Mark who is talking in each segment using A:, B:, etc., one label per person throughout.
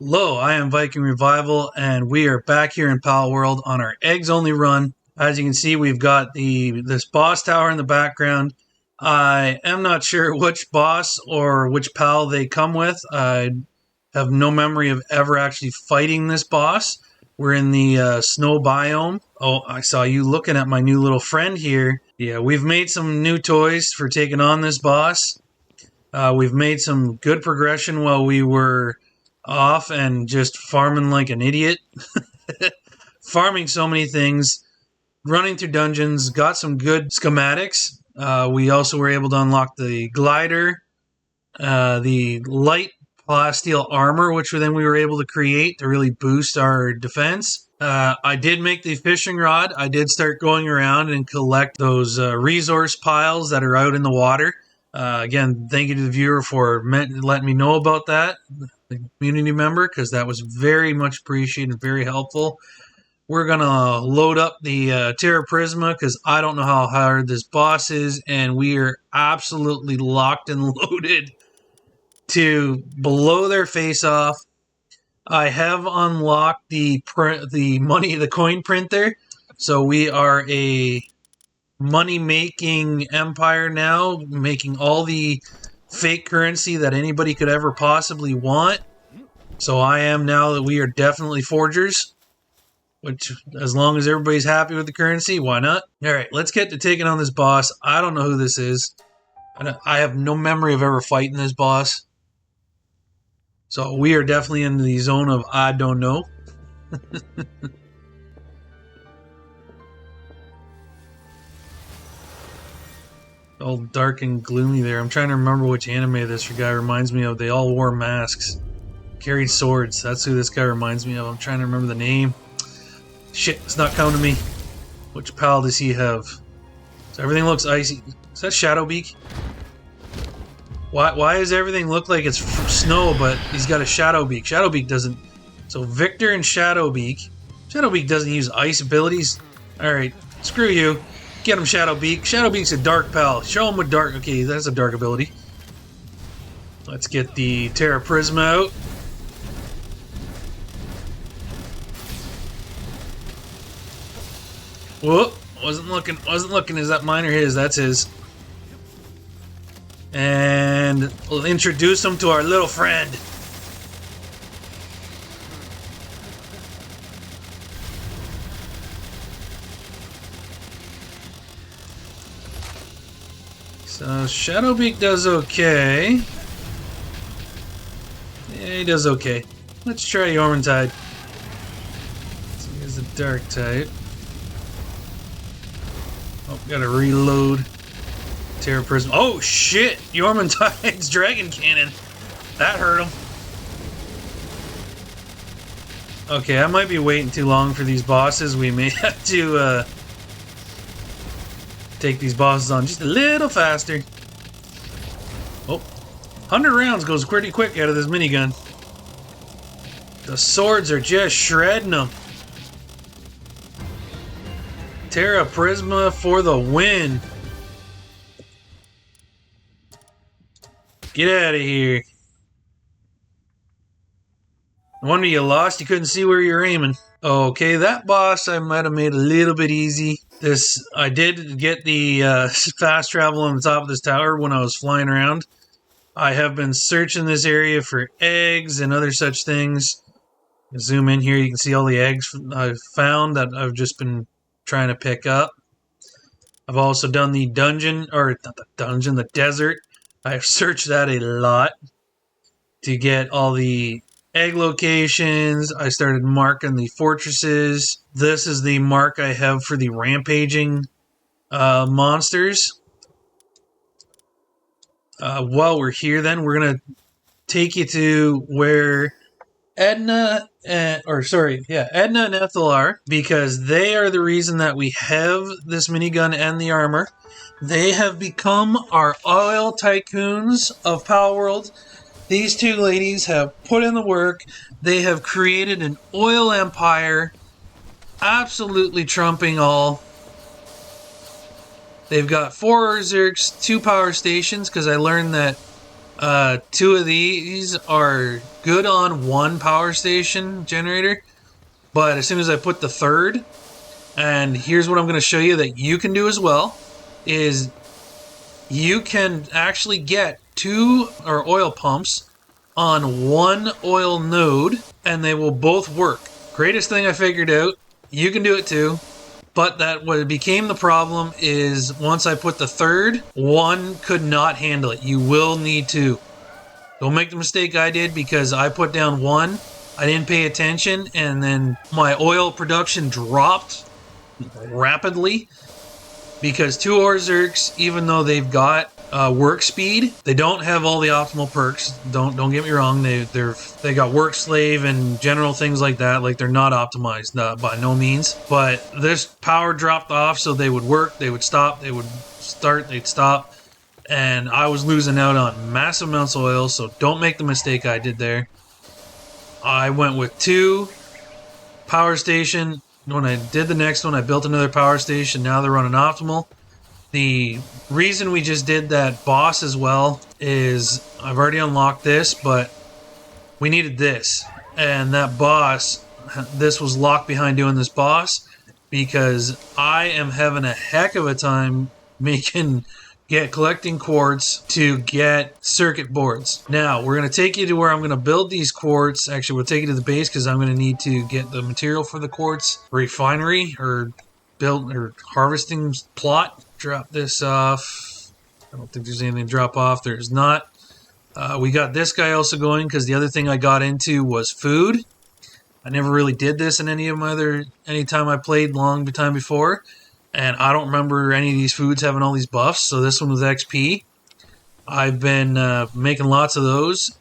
A: Hello, I am Viking Revival, and we are back here in Palworld on our eggs only run. As you can see, we've got this boss tower in the background. I am not sure which boss or which pal they come with. I have no memory of ever actually fighting this boss. We're in the snow biome. Oh, I saw you looking at my new little friend here. Yeah, we've made some new toys for taking on this boss. We've made some good progression while we were off and just farming like an idiot. Farming so many things, running through dungeons, got some good schematics. We also were able to unlock the glider, the light plasteel armor, which then we were able to create to really boost our defense. I did make the fishing rod. I did start going around and collect those resource piles that are out in the water. Again, thank you to the viewer for letting me know about that, the community member, because that was very much appreciated, very helpful. We're going to load up the Terra Prisma because I don't know how hard this boss is, and we are absolutely locked and loaded to blow their face off. I have unlocked the coin printer, so we are a money-making empire now, making all the fake currency that anybody could ever possibly want. So I am now that we are definitely forgers, which as long as everybody's happy with the currency, why not? Alright, let's get to taking on this boss. I don't know who this is. I have no memory of ever fighting this boss. So we are definitely in the zone of I don't know. All dark and gloomy there. I'm trying to remember which anime this guy reminds me of. They all wore masks. Carried swords. That's who this guy reminds me of. I'm trying to remember the name. Shit, it's not coming to me. Which pal does he have? So everything looks icy. Is that shadowbeak? Why does everything look like it's snow, but he's got a shadowbeak? Shadowbeak doesn't... So Victor and Shadowbeak. Shadowbeak doesn't use ice abilities. Alright, screw you. Get him, Shadowbeak. Shadowbeak's a dark pal. Show him what dark... Okay, that's a dark ability. Let's get the Terra Prisma out. Whoop! Wasn't looking. Is that mine or his? That's his. And we'll introduce him to our little friend. So Shadowbeak does okay. Yeah, he does okay. Let's try Yormantide. So here's a dark type. Oh, gotta reload. Terra Prism. Oh shit! Yormantide's Dragon Cannon. That hurt him. Okay, I might be waiting too long for these bosses. We may have to take these bosses on just a little faster. Oh, 100 rounds goes pretty quick out of this minigun. The swords are just shredding them. Terra Prisma for the win. Get out of here. No wonder you lost. You couldn't see where you're aiming. Okay, that boss I might have made a little bit easy. I did get the fast travel on the top of this tower when I was flying around. I have been searching this area for eggs and other such things. Zoom in here, you can see all the eggs I've found that I've just been trying to pick up. I've also done the dungeon, or not the dungeon, the desert. I've searched that a lot to get all the egg locations. I started marking the fortresses. This is the mark I have for the rampaging monsters. While we're here then, we're going to take you to where Edna and Ethel are, because they are the reason that we have this minigun and the armor. They have become our oil tycoons of Palworld. These two ladies have put in the work. They have created an oil empire, absolutely trumping all. They've got 4 Zerks, 2 power stations, because I learned that Two of these are good on one power station generator, but as soon as I put the third, and here's what I'm going to show you that you can do as well, is you can actually get two or oil pumps on one oil node, and they will both work. Greatest thing I figured out. You can do it too. But that what became the problem is once I put the third, one could not handle it. You will need two. Don't make the mistake I did because I put down one, I didn't pay attention, and then my oil production dropped rapidly because two Orzerks, even though they've got work speed, they don't have all the optimal perks. Don't get me wrong. They got work slave and general things like that. Like they're not optimized by no means. But this power dropped off, so they would work, they would stop, they would start, they'd stop, and I was losing out on massive amounts of oil. So don't make the mistake I did there. I went with two power station. When I did the next one, I built another power station. Now they're running optimal. The reason we just did that boss as well is I've already unlocked this, but we needed this. And that boss, this was locked behind doing this boss because I am having a heck of a time collecting quartz to get circuit boards. Now, we're going to take you to where I'm going to build these quartz. Actually, we'll take you to the base because I'm going to need to get the material for the quartz refinery or build or harvesting plot. Drop this off. I don't think there's anything to drop off. There's not. We got this guy also going because the other thing I got into was food. I never really did this in any time I played long time before. And I don't remember any of these foods having all these buffs. So this one was XP. I've been making lots of those.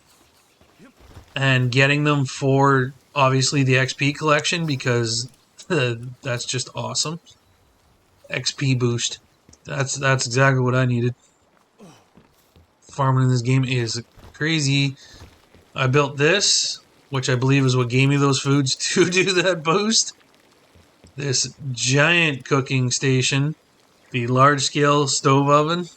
A: And getting them for, obviously, the XP collection. Because that's just awesome. XP boost. That's exactly what I needed. Farming in this game is crazy. I built this, which I believe is what gave me those foods to do that boost. This giant cooking station, the large-scale stove oven,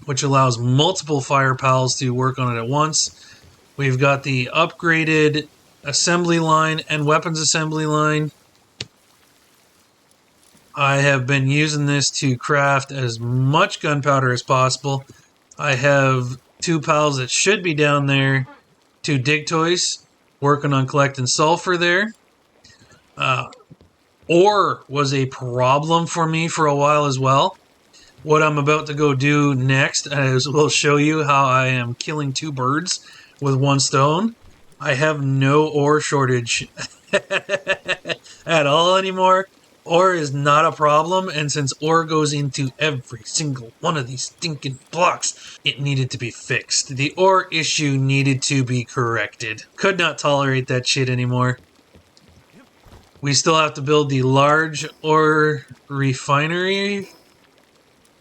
A: which allows multiple fire pals to work on it at once. We've got the upgraded assembly line and weapons assembly line. I have been using this to craft as much gunpowder as possible. I have two pals that should be down there, two dig toys, working on collecting sulfur there. Ore was a problem for me for a while as well. What I'm about to go do next is we'll show you how I am killing two birds with one stone. I have no ore shortage at all anymore. Ore is not a problem, and since ore goes into every single one of these stinking blocks, it needed to be fixed. The ore issue needed to be corrected. Could not tolerate that shit anymore. We still have to build the large ore refinery,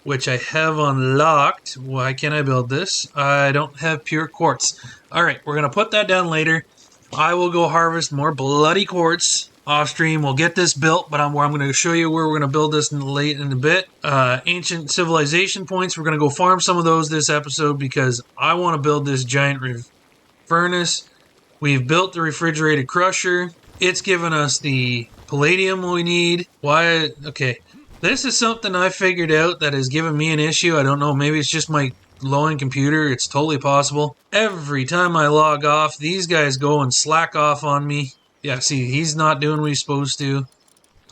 A: which I have unlocked. Why can't I build this? I don't have pure quartz. Alright, we're going to put that down later. I will go harvest more bloody quartz off stream. We'll get this built, but I'm going to show you where we're going to build this in a bit. Ancient civilization points. We're going to go farm some of those this episode because I want to build this giant furnace. We've built the refrigerated crusher. It's given us the palladium we need. Why? Okay. This is something I figured out that has given me an issue. I don't know. Maybe it's just my low-end computer. It's totally possible. Every time I log off, these guys go and slack off on me. Yeah, see, he's not doing what he's supposed to.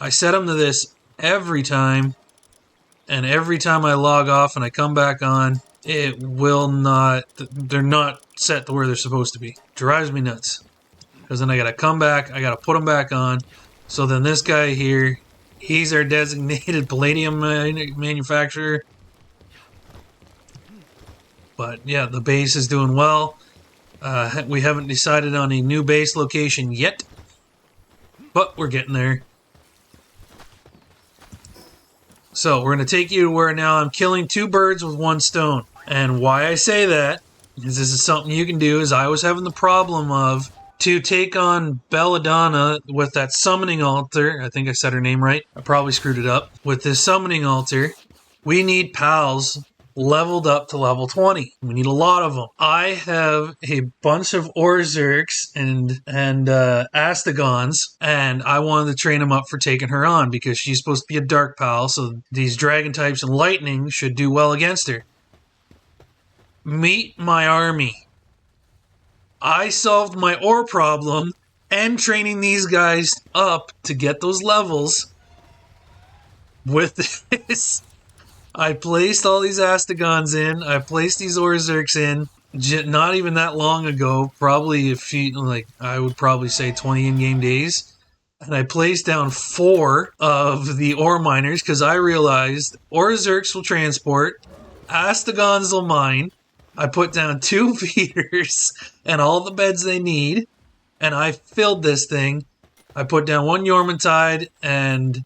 A: I set him to this every time. And every time I log off and I come back on, it will not... They're not set to where they're supposed to be. Drives me nuts. Because then I gotta come back, I gotta put them back on. So then this guy here, he's our designated palladium manufacturer. But yeah, the base is doing well. We haven't decided on a new base location yet. But we're getting there. So we're going to take you to where now I'm killing two birds with one stone. And why I say that is this is something you can do. Is I was having the problem of to take on Belladonna with that summoning altar. I think I said her name right. I probably screwed it up. With this summoning altar, we need pals leveled up to level 20. We need a lot of them. I have a bunch of Orzerks and Astegons, and I wanted to train them up for taking her on because she's supposed to be a dark pal, so these dragon types and lightning should do well against her. Meet my army. I solved my ore problem and training these guys up to get those levels with this. I placed all these Astegons in. I placed these Orzerks in. Not even that long ago. Probably I would probably say 20 in-game days. And I placed down 4 of the ore miners because I realized Orzerks will transport, Astegons will mine. I put down 2 feeders and all the beds they need. And I filled this thing. I put down 1 Yormantide and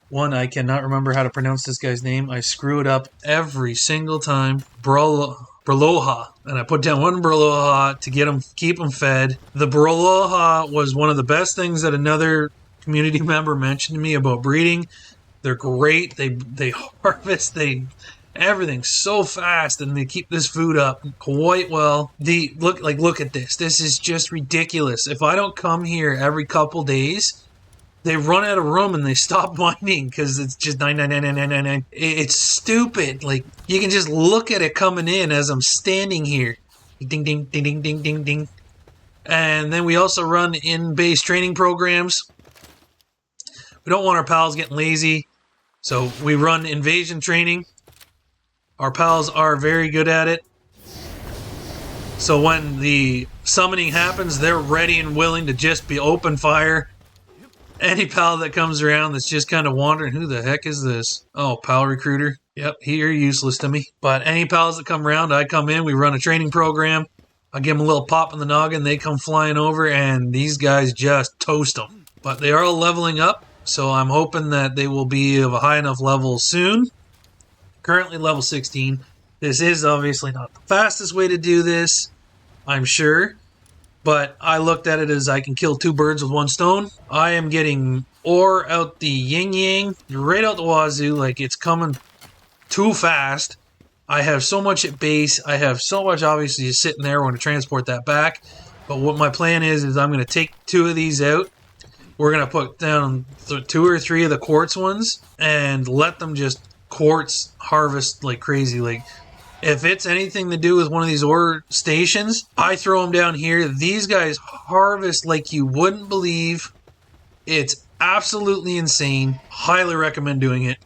A: 1, I cannot remember how to pronounce this guy's name. I screw it up every single time. Broloha. And I put down 1 Broloha to keep them fed. The Broloha was one of the best things that another community member mentioned to me about breeding. They're great. They harvest. Everything's so fast, and they keep this food up quite well. Look at this. This is just ridiculous. If I don't come here every couple days, they run out of room and they stop mining because it's just 99999. It's stupid. Like, you can just look at it coming in as I'm standing here. Ding, ding, ding, ding, ding, ding, ding. And then we also run in-base training programs. We don't want our pals getting lazy, so we run invasion training. Our pals are very good at it. So when the summoning happens, they're ready and willing to just be open fire. Any pal that comes around that's just kind of wondering, who the heck is this? Oh, pal recruiter. Yep, you're useless to me. But any pals that come around, I come in, we run a training program. I give them a little pop in the noggin, they come flying over, and these guys just toast them. But they are all leveling up, so I'm hoping that they will be of a high enough level soon. Currently level 16. This is obviously not the fastest way to do this, I'm sure. But I looked at it as I can kill 2 birds with 1 stone. I am getting ore out the yin-yang, right out the wazoo, like it's coming too fast. I have so much at base. I have so much obviously sitting there. We're going to transport that back. But what my plan is I'm going to take 2 of these out. We're going to put down 2 or 3 of the quartz ones and let them just quartz harvest like crazy. Like, if it's anything to do with one of these ore stations, I throw them down here. These guys harvest like you wouldn't believe. It's absolutely insane. Highly recommend doing it.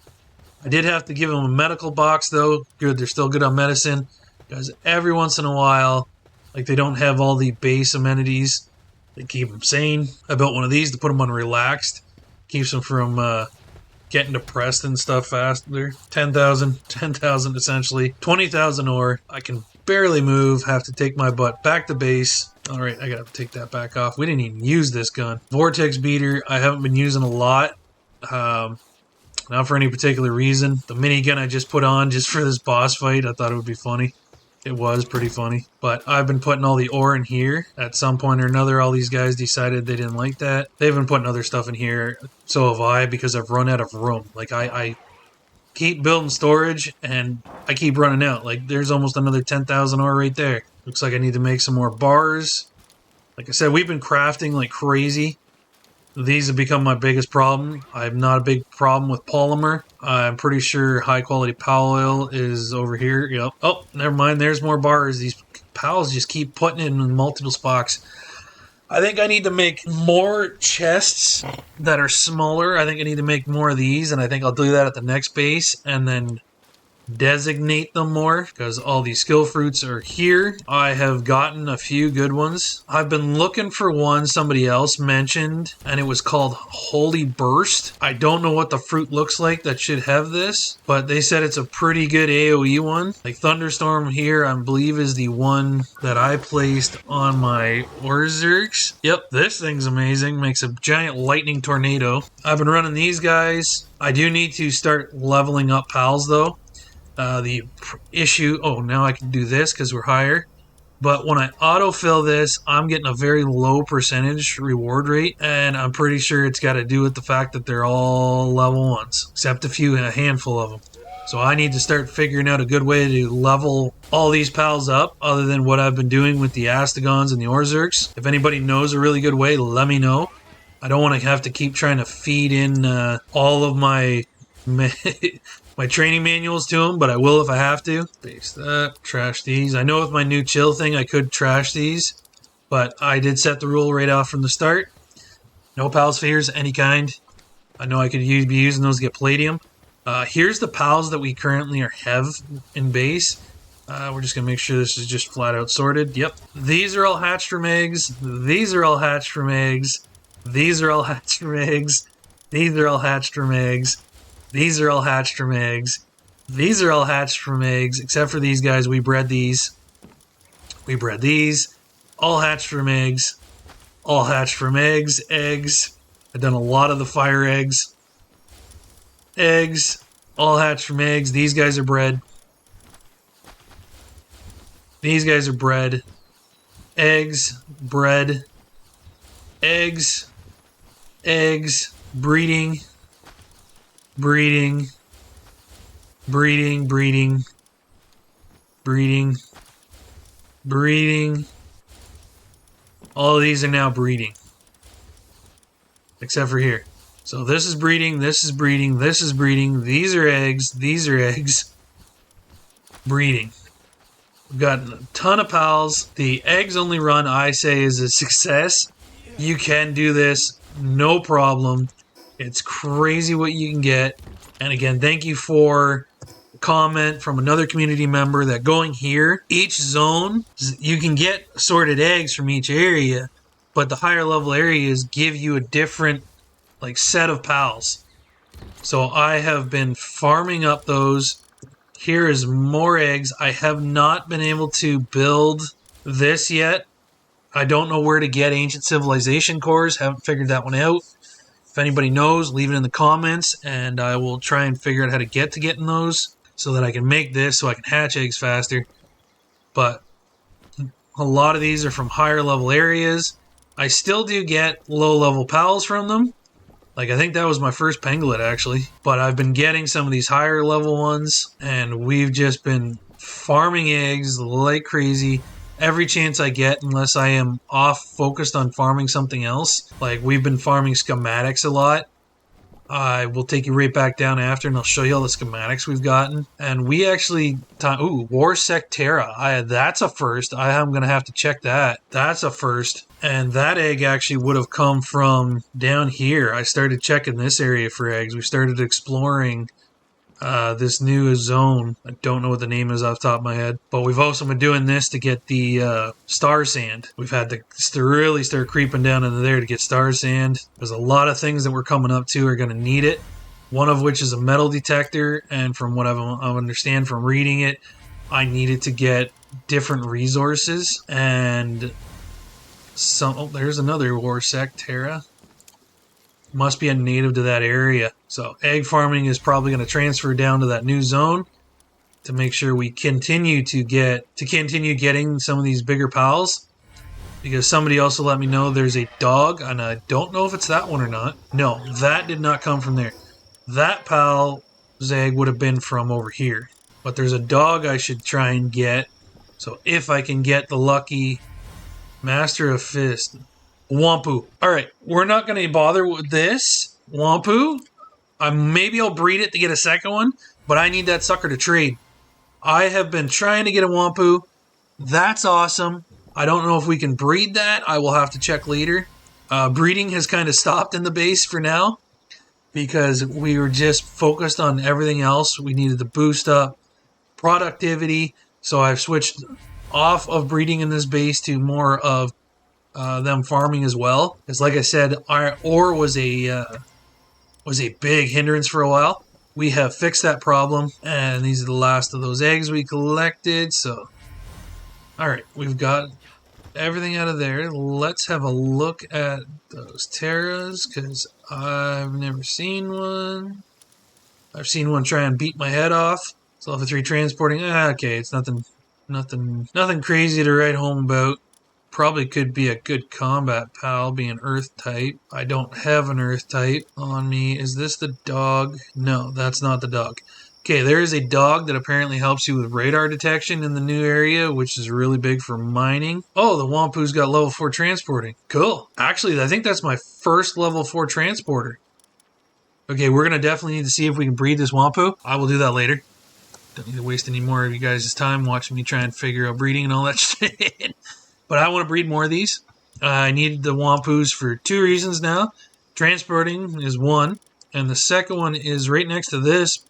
A: I did have to give them a medical box though. Good, they're still good on medicine. Because every once in a while, like, they don't have all the base amenities. They keep them sane. I built one of these to put them on relaxed. Keeps them from getting depressed and stuff faster. 10,000 essentially. 20,000 ore. I can barely move. Have to take my butt back to base. Alright, I gotta take that back off. We didn't even use this gun. Vortex beater, I haven't been using a lot. Not for any particular reason. The minigun I just put on just for this boss fight. I thought it would be funny. It was pretty funny. But I've been putting all the ore in here. At some point or another, all these guys decided they didn't like that. They've been putting other stuff in here. So have I, because I've run out of room. Like, I keep building storage, and I keep running out. Like, there's almost another 10,000 ore right there. Looks like I need to make some more bars. Like I said, we've been crafting like crazy. These have become my biggest problem. I have not a big problem with polymer. I'm pretty sure high quality pal oil is over here. Yep. Oh, never mind. There's more bars. These pals just keep putting it in multiple spots. I think I need to make more chests that are smaller. I think I need to make more of these, and I think I'll do that at the next base, and then designate them more, because all these skill fruits are here. I have gotten a few good ones. I've been looking for one somebody else mentioned, and it was called Holy Burst. I don't know what the fruit looks like that should have this, but they said it's a pretty good AoE one. Like, Thunderstorm here, I believe, is the one that I placed on my Orzerks. Yep, this thing's amazing. Makes a giant lightning tornado. I've been running these guys. I do need to start leveling up pals though. The issue, oh, now I can do this because we're higher. But when I autofill this, I'm getting a very low percentage reward rate. And I'm pretty sure it's got to do with the fact that they're all level 1s. Except a handful of them. So I need to start figuring out a good way to level all these pals up other than what I've been doing with the Astegons and the Orzerks. If anybody knows a really good way, let me know. I don't want to have to keep trying to feed in all of my my training manuals to them, but I will if I have to. Base that, trash these. I know with my new chill thing I could trash these, but I did set the rule right off from the start. No pal spheres, any kind. I know I could be using those to get palladium. Here's the pals that we currently have in base. We're just going to make sure this is just flat out sorted. Yep. These are all hatched from eggs. These are all hatched from eggs. These are all hatched from eggs. These are all hatched from eggs. These are all hatched from eggs. These are all hatched from eggs, except for these guys. We bred these. We bred these. All hatched from eggs. All hatched from eggs. Eggs. I've done a lot of the fire eggs. Eggs. All hatched from eggs. These guys are bred. These guys are bred. Eggs. Bred. Eggs. Eggs. Breeding. Breeding. Breeding. Breeding. Breeding. Breeding. All of these are now breeding. Except for here. So this is breeding, this is breeding, this is breeding, these are eggs, breeding. We've got a ton of pals. The eggs only run, I say, is a success. You can do this, no problem. It's crazy what you can get. And again, thank you for a comment from another community member that going here, each zone, you can get sorted eggs from each area, but the higher level areas give you a different set of pals. So I have been farming up those. Here is more eggs. I have not been able to build this yet. I don't know where to get ancient civilization cores. Haven't figured that one out. If anybody knows, leave it in the comments and I will try and figure out how to getting those so that I can make this so I can hatch eggs faster. But a lot of these are from higher level areas. I still do get low level pals from them. I think that was my first pangolin actually. But I've been getting some of these higher level ones and we've just been farming eggs like crazy every chance I get, unless I am off focused on farming something else. We've been farming schematics a lot. I will take you right back down after and I'll show you all the schematics we've gotten. And we actually... Ooh, Warsec Terra. That's a first. I'm going to have to check that. That's a first. And that egg actually would have come from down here. I started checking this area for eggs. We started exploring this new zone. I don't know what the name is off the top of my head. But we've also been doing this to get the star sand. We've had to really start creeping down into there to get star sand. There's a lot of things that we're coming up to are going to need it. One of which is a metal detector. And from what I understand from reading it, I needed to get different resources. And there's another Warsec Terra. Must be a native to that area. So egg farming is probably going to transfer down to that new zone to make sure we continue getting some of these bigger pals. Because somebody also let me know there's a dog, and I don't know if it's that one or not. No, that did not come from there. That pal's egg would have been from over here. But there's a dog I should try and get. So if I can get the lucky Master of Fist. Wampu. Alright, we're not going to bother with this. Wampu. Maybe I'll breed it to get a second one, but I need that sucker to trade. I have been trying to get a Wampu. That's awesome. I don't know if we can breed that. I will have to check later. Breeding has kind of stopped in the base for now because we were just focused on everything else. We needed to boost up productivity, so I've switched off of breeding in this base to more of them farming as well. Because like I said, our ore was a big hindrance for a while. We have fixed that problem, and these are the last of those eggs we collected. So, alright, we've got everything out of there. Let's have a look at those Terras, because I've never seen one. I've seen one try and beat my head off. So level 3 transporting. Okay, it's nothing crazy to write home about. Probably could be a good combat pal, being earth type. I don't have an earth type on me. Is this the dog? No, that's not the dog. Okay, there is a dog that apparently helps you with radar detection in the new area, which is really big for mining. Oh, the Wampu's got level 4 transporting. Cool. Actually, I think that's my first level 4 transporter. Okay, we're going to definitely need to see if we can breed this Wampu. I will do that later. Don't need to waste any more of you guys' time watching me try and figure out breeding and all that shit. But I want to breed more of these. I need the Wampus for 2 reasons now. Transporting is one, and the second one is right next to this.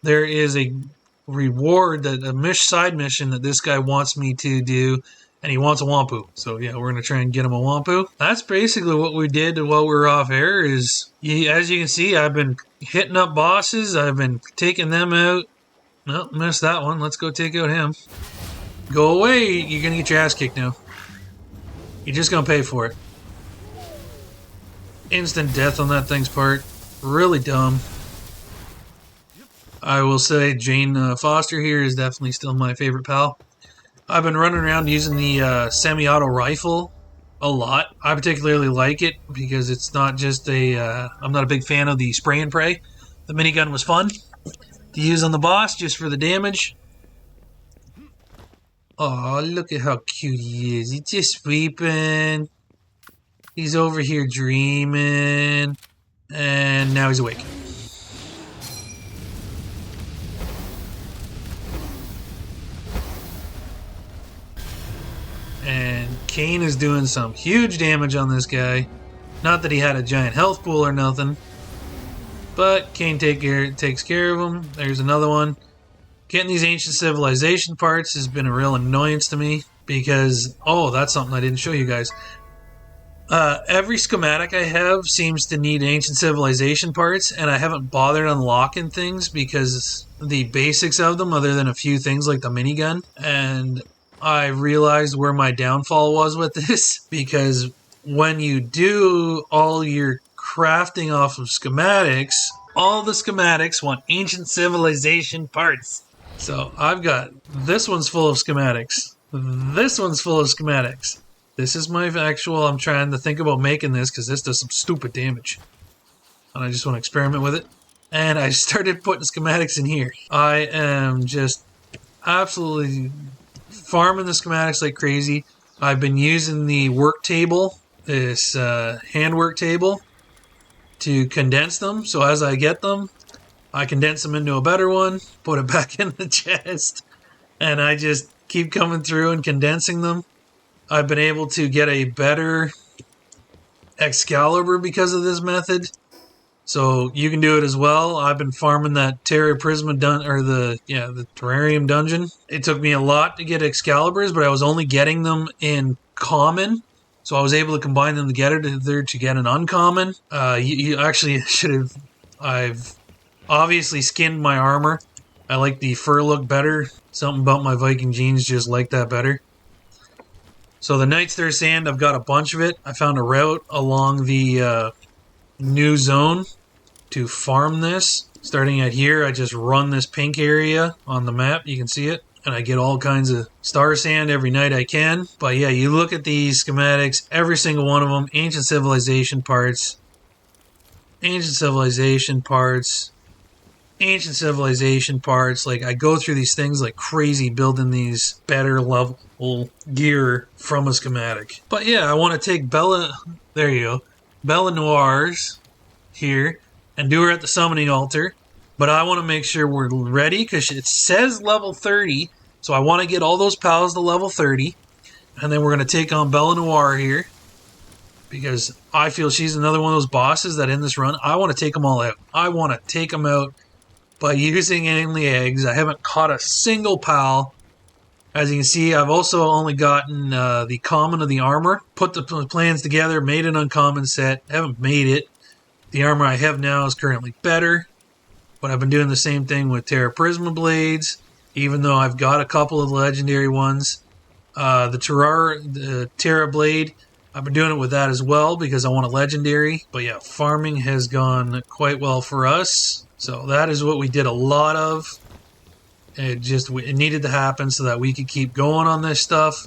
A: There is a reward, that a side mission that this guy wants me to do, and he wants a Wampu. So yeah, we're gonna try and get him a Wampu. That's basically what we did while we were off air. Is as you can see, I've been hitting up bosses. I've been taking them out. Nope, missed that one. Let's go take out him. Go away! You're gonna get your ass kicked now. You're just gonna pay for it. Instant death on that thing's part. Really dumb. I will say Jane Foster here is definitely still my favorite pal. I've been running around using the semi-auto rifle a lot. I particularly like it because it's not just a... I'm not a big fan of the spray and pray. The minigun was fun to use on the boss just for the damage. Oh, look at how cute he is. He's just sleeping. He's over here dreaming. And now he's awake. And Kane is doing some huge damage on this guy. Not that he had a giant health pool or nothing. But Kane takes care of him. There's another one. Getting these ancient civilization parts has been a real annoyance to me. Because, oh, that's something I didn't show you guys. Every schematic I have seems to need ancient civilization parts. And I haven't bothered unlocking things because the basics of them, other than a few things like the minigun. And I realized where my downfall was with this, because when you do all your crafting off of schematics, all the schematics want ancient civilization parts. So I've got, this one's full of schematics. This one's full of schematics. This is my actual, I'm trying to think about making this because this does some stupid damage. And I just want to experiment with it. And I started putting schematics in here. I am just absolutely farming the schematics like crazy. I've been using the work table, this handwork table, to condense them. So as I get them, I condense them into a better one, put it back in the chest, and I just keep coming through and condensing them. I've been able to get a better Excalibur because of this method. So you can do it as well. I've been farming that Terra Prisma the Terrarium dungeon. It took me a lot to get Excaliburs, but I was only getting them in common. So I was able to combine them together to get an uncommon. You actually should have... I've obviously skinned my armor. I like the fur look better. Something about my Viking jeans just like that better. So the Night's Thirst sand, I've got a bunch of it. I found a route along the new zone to farm this. Starting at here, I just run this pink area on the map. You can see it. And I get all kinds of star sand every night I can. But yeah, you look at these schematics, every single one of them, ancient civilization parts, ancient civilization parts, ancient civilization parts. Like, I go through these things like crazy building these better level gear from a schematic. But yeah, I want to take Bella, there you go, Bella Noir's here and do her at the summoning altar. But I want to make sure we're ready because it says level 30. So I want to get all those pals to level 30. And then we're going to take on Bella Noir here. Because I feel she's another one of those bosses that in this run, I want to take them all out. I want to take them out by using only eggs. I haven't caught a single pal. As you can see, I've also only gotten the common of the armor. Put the plans together, made an uncommon set. Haven't made it. The armor I have now is currently better. But I've been doing the same thing with Terra Prisma blades. Even though I've got a couple of legendary ones. The Terra blade, I've been doing it with that as well because I want a legendary. But yeah, farming has gone quite well for us. So that is what we did a lot of. It needed to happen so that we could keep going on this stuff.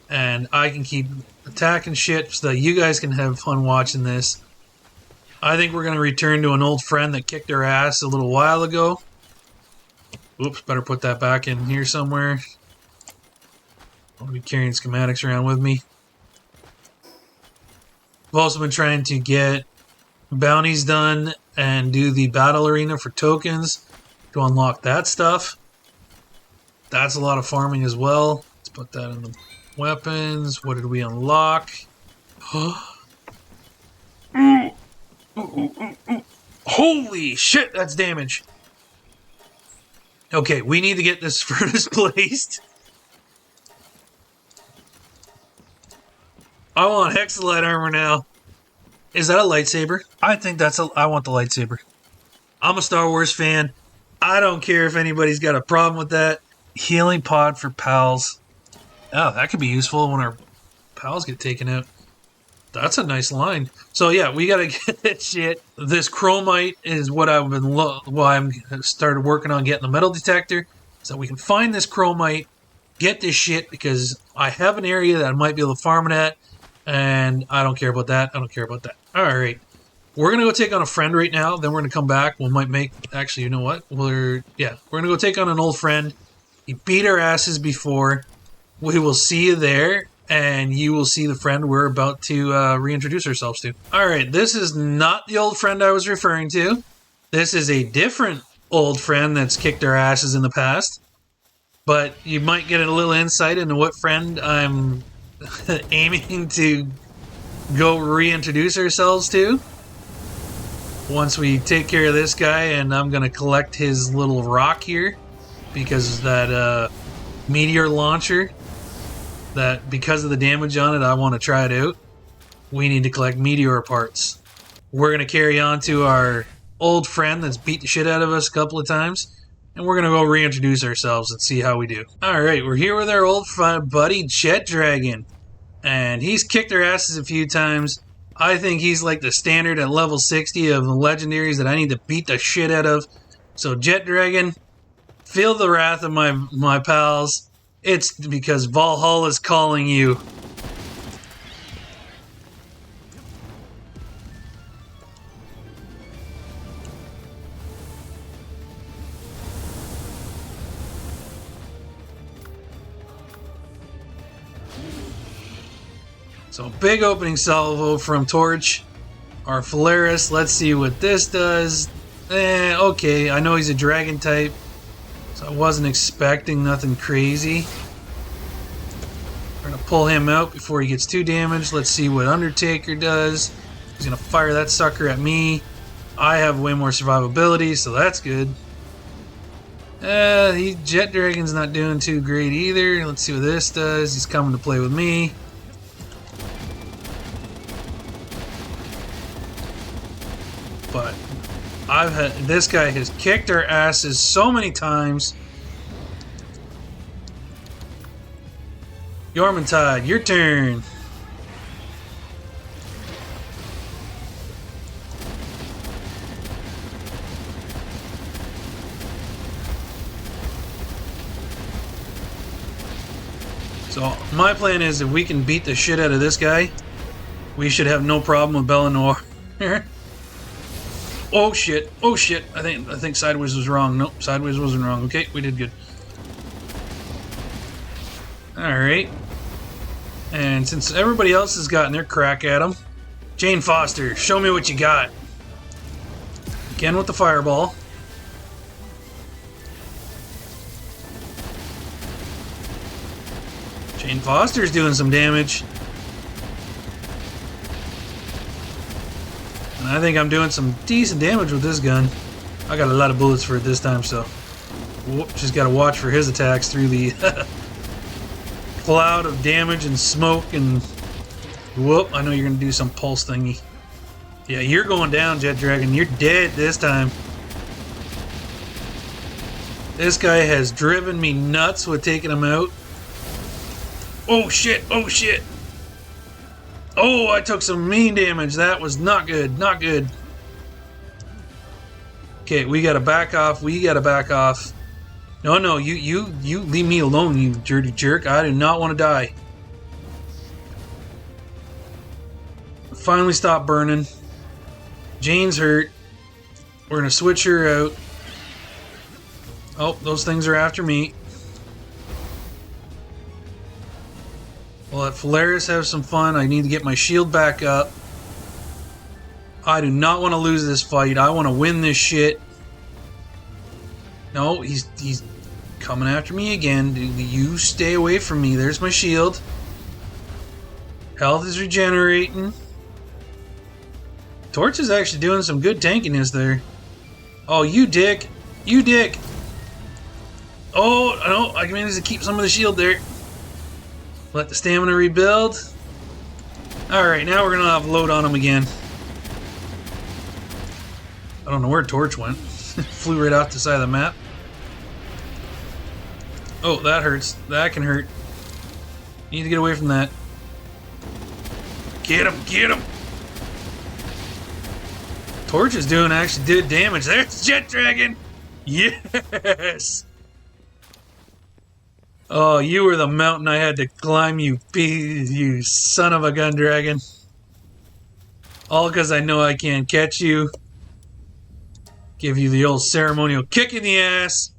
A: And I can keep attacking shit so that you guys can have fun watching this. I think we're going to return to an old friend that kicked our ass a little while ago. Oops, better put that back in here somewhere. I'll be carrying schematics around with me. I've also been trying to get bounties done and do the battle arena for tokens to unlock that stuff. That's a lot of farming as well. Let's put that in the weapons. What did we unlock? Holy shit, that's damage. Okay, we need to get this furnace placed. I want hexolite armor now. Is that a lightsaber? I think that's a... I want the lightsaber. I'm a Star Wars fan. I don't care if anybody's got a problem with that. Healing pod for pals. Oh, that could be useful when our pals get taken out. That's a nice line. So yeah, we gotta get this shit. This chromite is what I've been... why I'm started working on getting the metal detector. So we can find this chromite, get this shit, because I have an area that I might be able to farm it at. And I don't care about that. I don't care about that. Alright. We're going to go take on a friend right now. Then we're going to come back. We might make... Actually, you know what? We're going to go take on an old friend. He beat our asses before. We will see you there. And you will see the friend we're about to reintroduce ourselves to. Alright, this is not the old friend I was referring to. This is a different old friend that's kicked our asses in the past. But you might get a little insight into what friend I'm... aiming to go reintroduce ourselves to once we take care of this guy, and I'm gonna collect his little rock here because that meteor launcher, that because of the damage on it I want to try it out. We need to collect meteor parts. We're gonna carry on to our old friend that's beat the shit out of us a couple of times, and we're gonna go reintroduce ourselves and see how we do. Alright, we're here with our old buddy Jetragon. And he's kicked our asses a few times. I think he's like the standard at level 60 of the legendaries that I need to beat the shit out of. So Jetragon, feel the wrath of my pals. It's because Valhalla is calling you. So big opening salvo from Torch. Our Phalaris, let's see what this does. Okay, I know he's a dragon type, so I wasn't expecting nothing crazy. We're gonna pull him out before he gets too damaged. Let's see what Undertaker does. He's gonna fire that sucker at me. I have way more survivability, so that's good. Jetragon's not doing too great either. Let's see what this does. He's coming to play with me. But this guy has kicked our asses so many times. Yormantide, your turn. So my plan is if we can beat the shit out of this guy, we should have no problem with Bellinor. Oh shit! Oh shit! I think sideways was wrong. Nope, sideways wasn't wrong. Okay, we did good. All right. And since everybody else has gotten their crack at him, Jane Foster, show me what you got. Again with the fireball. Jane Foster's doing some damage. And I think I'm doing some decent damage with this gun. I got a lot of bullets for it this time, so... Whoop, just gotta watch for his attacks through the cloud of damage and smoke and... Whoop, I know you're gonna do some pulse thingy. Yeah, you're going down, Jetragon. You're dead this time. This guy has driven me nuts with taking him out. Oh shit, oh shit. Oh, I took some mean damage. That was not good, not good. Okay, we gotta back off. We gotta back off. No, no, you leave me alone, you dirty jerk. I do not want to die. Finally stop burning. Jane's hurt. We're gonna switch her out. Oh, those things are after me. We'll let Phalaris have some fun. I need to get my shield back up. I do not want to lose this fight. I want to win this shit. No, he's coming after me again. You stay away from me. There's my shield. Health is regenerating. Torch is actually doing some good tankiness there. Oh, you dick. You dick. Oh, no, I managed to keep some of the shield there. Let the stamina rebuild. Alright, now we're going to have load on him again. I don't know where Torch went. Flew right off the side of the map. Oh, that hurts. That can hurt. Need to get away from that. Get him! Get him! Torch is doing actually good damage. There's Jetragon! Yes! Oh, you were the mountain I had to climb, you son of a gun dragon. All because I know I can't catch you. Give you the old ceremonial kick in the ass.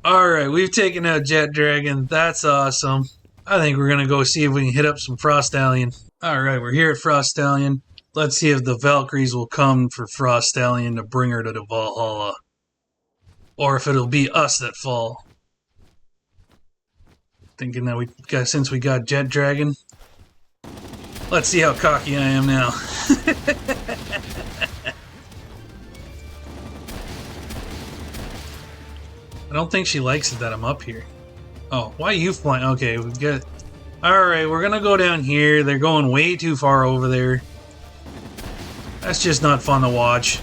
A: Alright, we've taken out Jetragon. That's awesome. I think we're going to go see if we can hit up some Frostallion. Alright, we're here at Frostallion. Let's see if the Valkyries will come for Frostallion to bring her to the Valhalla. Or if it'll be us that fall. Thinking that since we got Jetragon. Let's see how cocky I am now. I don't think she likes it that I'm up here. Oh, why are you flying? Okay, we've got... Alright, we're gonna go down here. They're going way too far over there. That's just not fun to watch.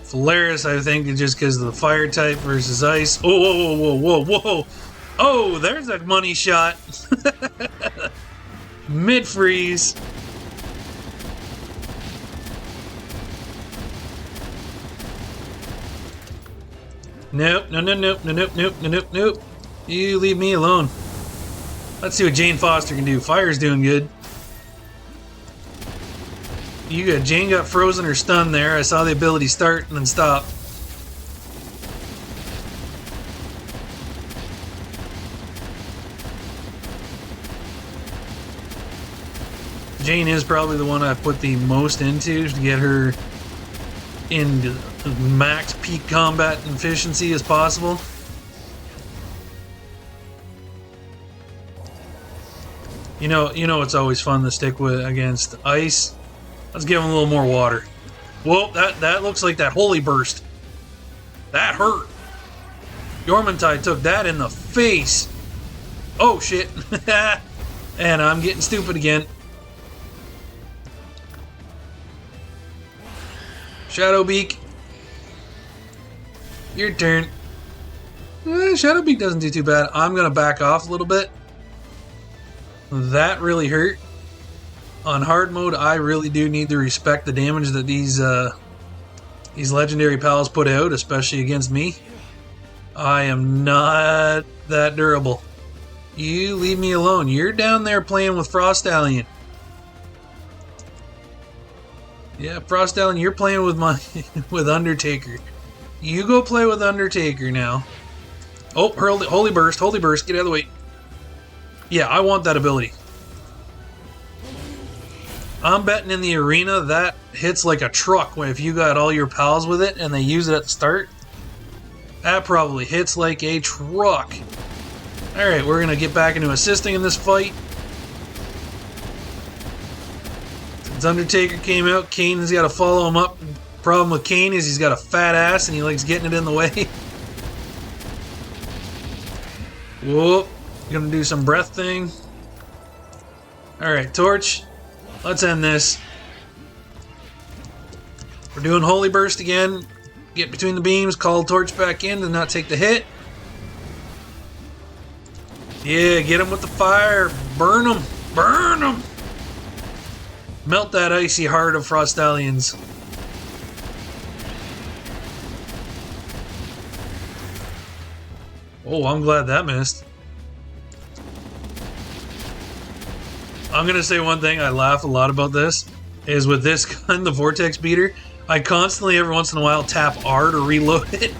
A: Phalaris, I think, is just because of the fire type versus ice. Oh, whoa, whoa, whoa, whoa, whoa! Oh, there's a money shot! Mid-freeze. Nope, no, no, nope, no, nope, nope, no, nope, nope. You leave me alone. Let's see what Jane Foster can do. Fire's doing good. Jane got frozen or stunned there. I saw the ability start and then stop. Jane is probably the one I put the most into to get her in max peak combat efficiency as possible. You know it's always fun to stick with against ice. Let's give him a little more water. Whoa, that looks like that holy burst. That hurt. Yormantide took that in the face. Oh shit. And I'm getting stupid again. Shadowbeak. Your turn. Shadowbeak doesn't do too bad. I'm going to back off a little bit. That really hurt. On hard mode, I really do need to respect the damage that these legendary pals put out, especially against me. I am not that durable. You leave me alone. You're down there playing with Frostallion. Yeah, Frostallion, you're playing with with Undertaker. You go play with Undertaker now. Oh, holy burst, get out of the way. Yeah, I want that ability. I'm betting in the arena that hits like a truck if you got all your pals with it and they use it at the start. That probably hits like a truck. Alright, we're going to get back into assisting in this fight. Since Undertaker came out, Kane has got to follow him up. Problem with Kane is he's got a fat ass and he likes getting it in the way. Whoop. Gonna do some breath thing. Alright, Torch. Let's end this. We're doing Holy Burst again. Get between the beams, call Torch back in to not take the hit. Yeah, get him with the fire. Burn him. Burn him. Melt that icy heart of Frostallions. Oh, I'm glad that missed. I'm gonna say one thing, I laugh a lot about this. is with this gun, the Vortex Beater, I constantly, every once in a while, tap R to reload it.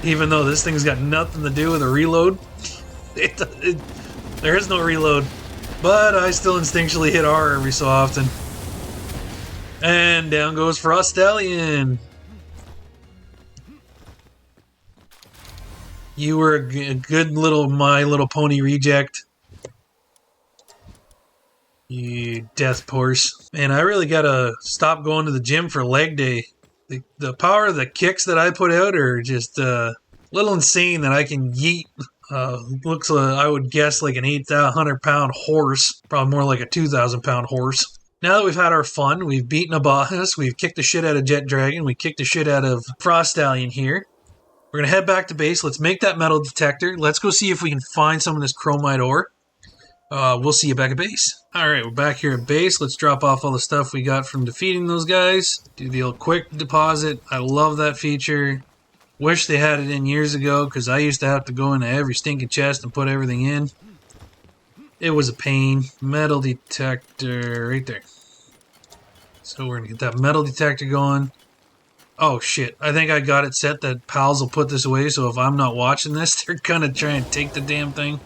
A: Even though this thing's got nothing to do with a reload. There is no reload. But I still instinctually hit R every so often. And down goes Frostallion. You were a good little My Little Pony reject. You death horse. Man, I really gotta stop going to the gym for leg day. The power of the kicks that I put out are just a little insane that I can yeet. Looks I would guess like an 800-pound horse. Probably more like a 2,000-pound horse. Now that we've had our fun, we've beaten a boss, we've kicked the shit out of Jetragon, we kicked the shit out of Frostallion here. We're going to head back to base. Let's make that metal detector. Let's go see if we can find some of this chromite ore. We'll see you back at base. Alright, we're back here at base. Let's drop off all the stuff we got from defeating those guys. Do the old quick deposit. I love that feature. Wish they had it in years ago, because I used to have to go into every stinking chest and put everything in. It was a pain. Metal detector right there. So we're going to get that metal detector going. Oh shit, I think I got it set that pals will put this away, so if I'm not watching this, they're gonna try and take the damn thing.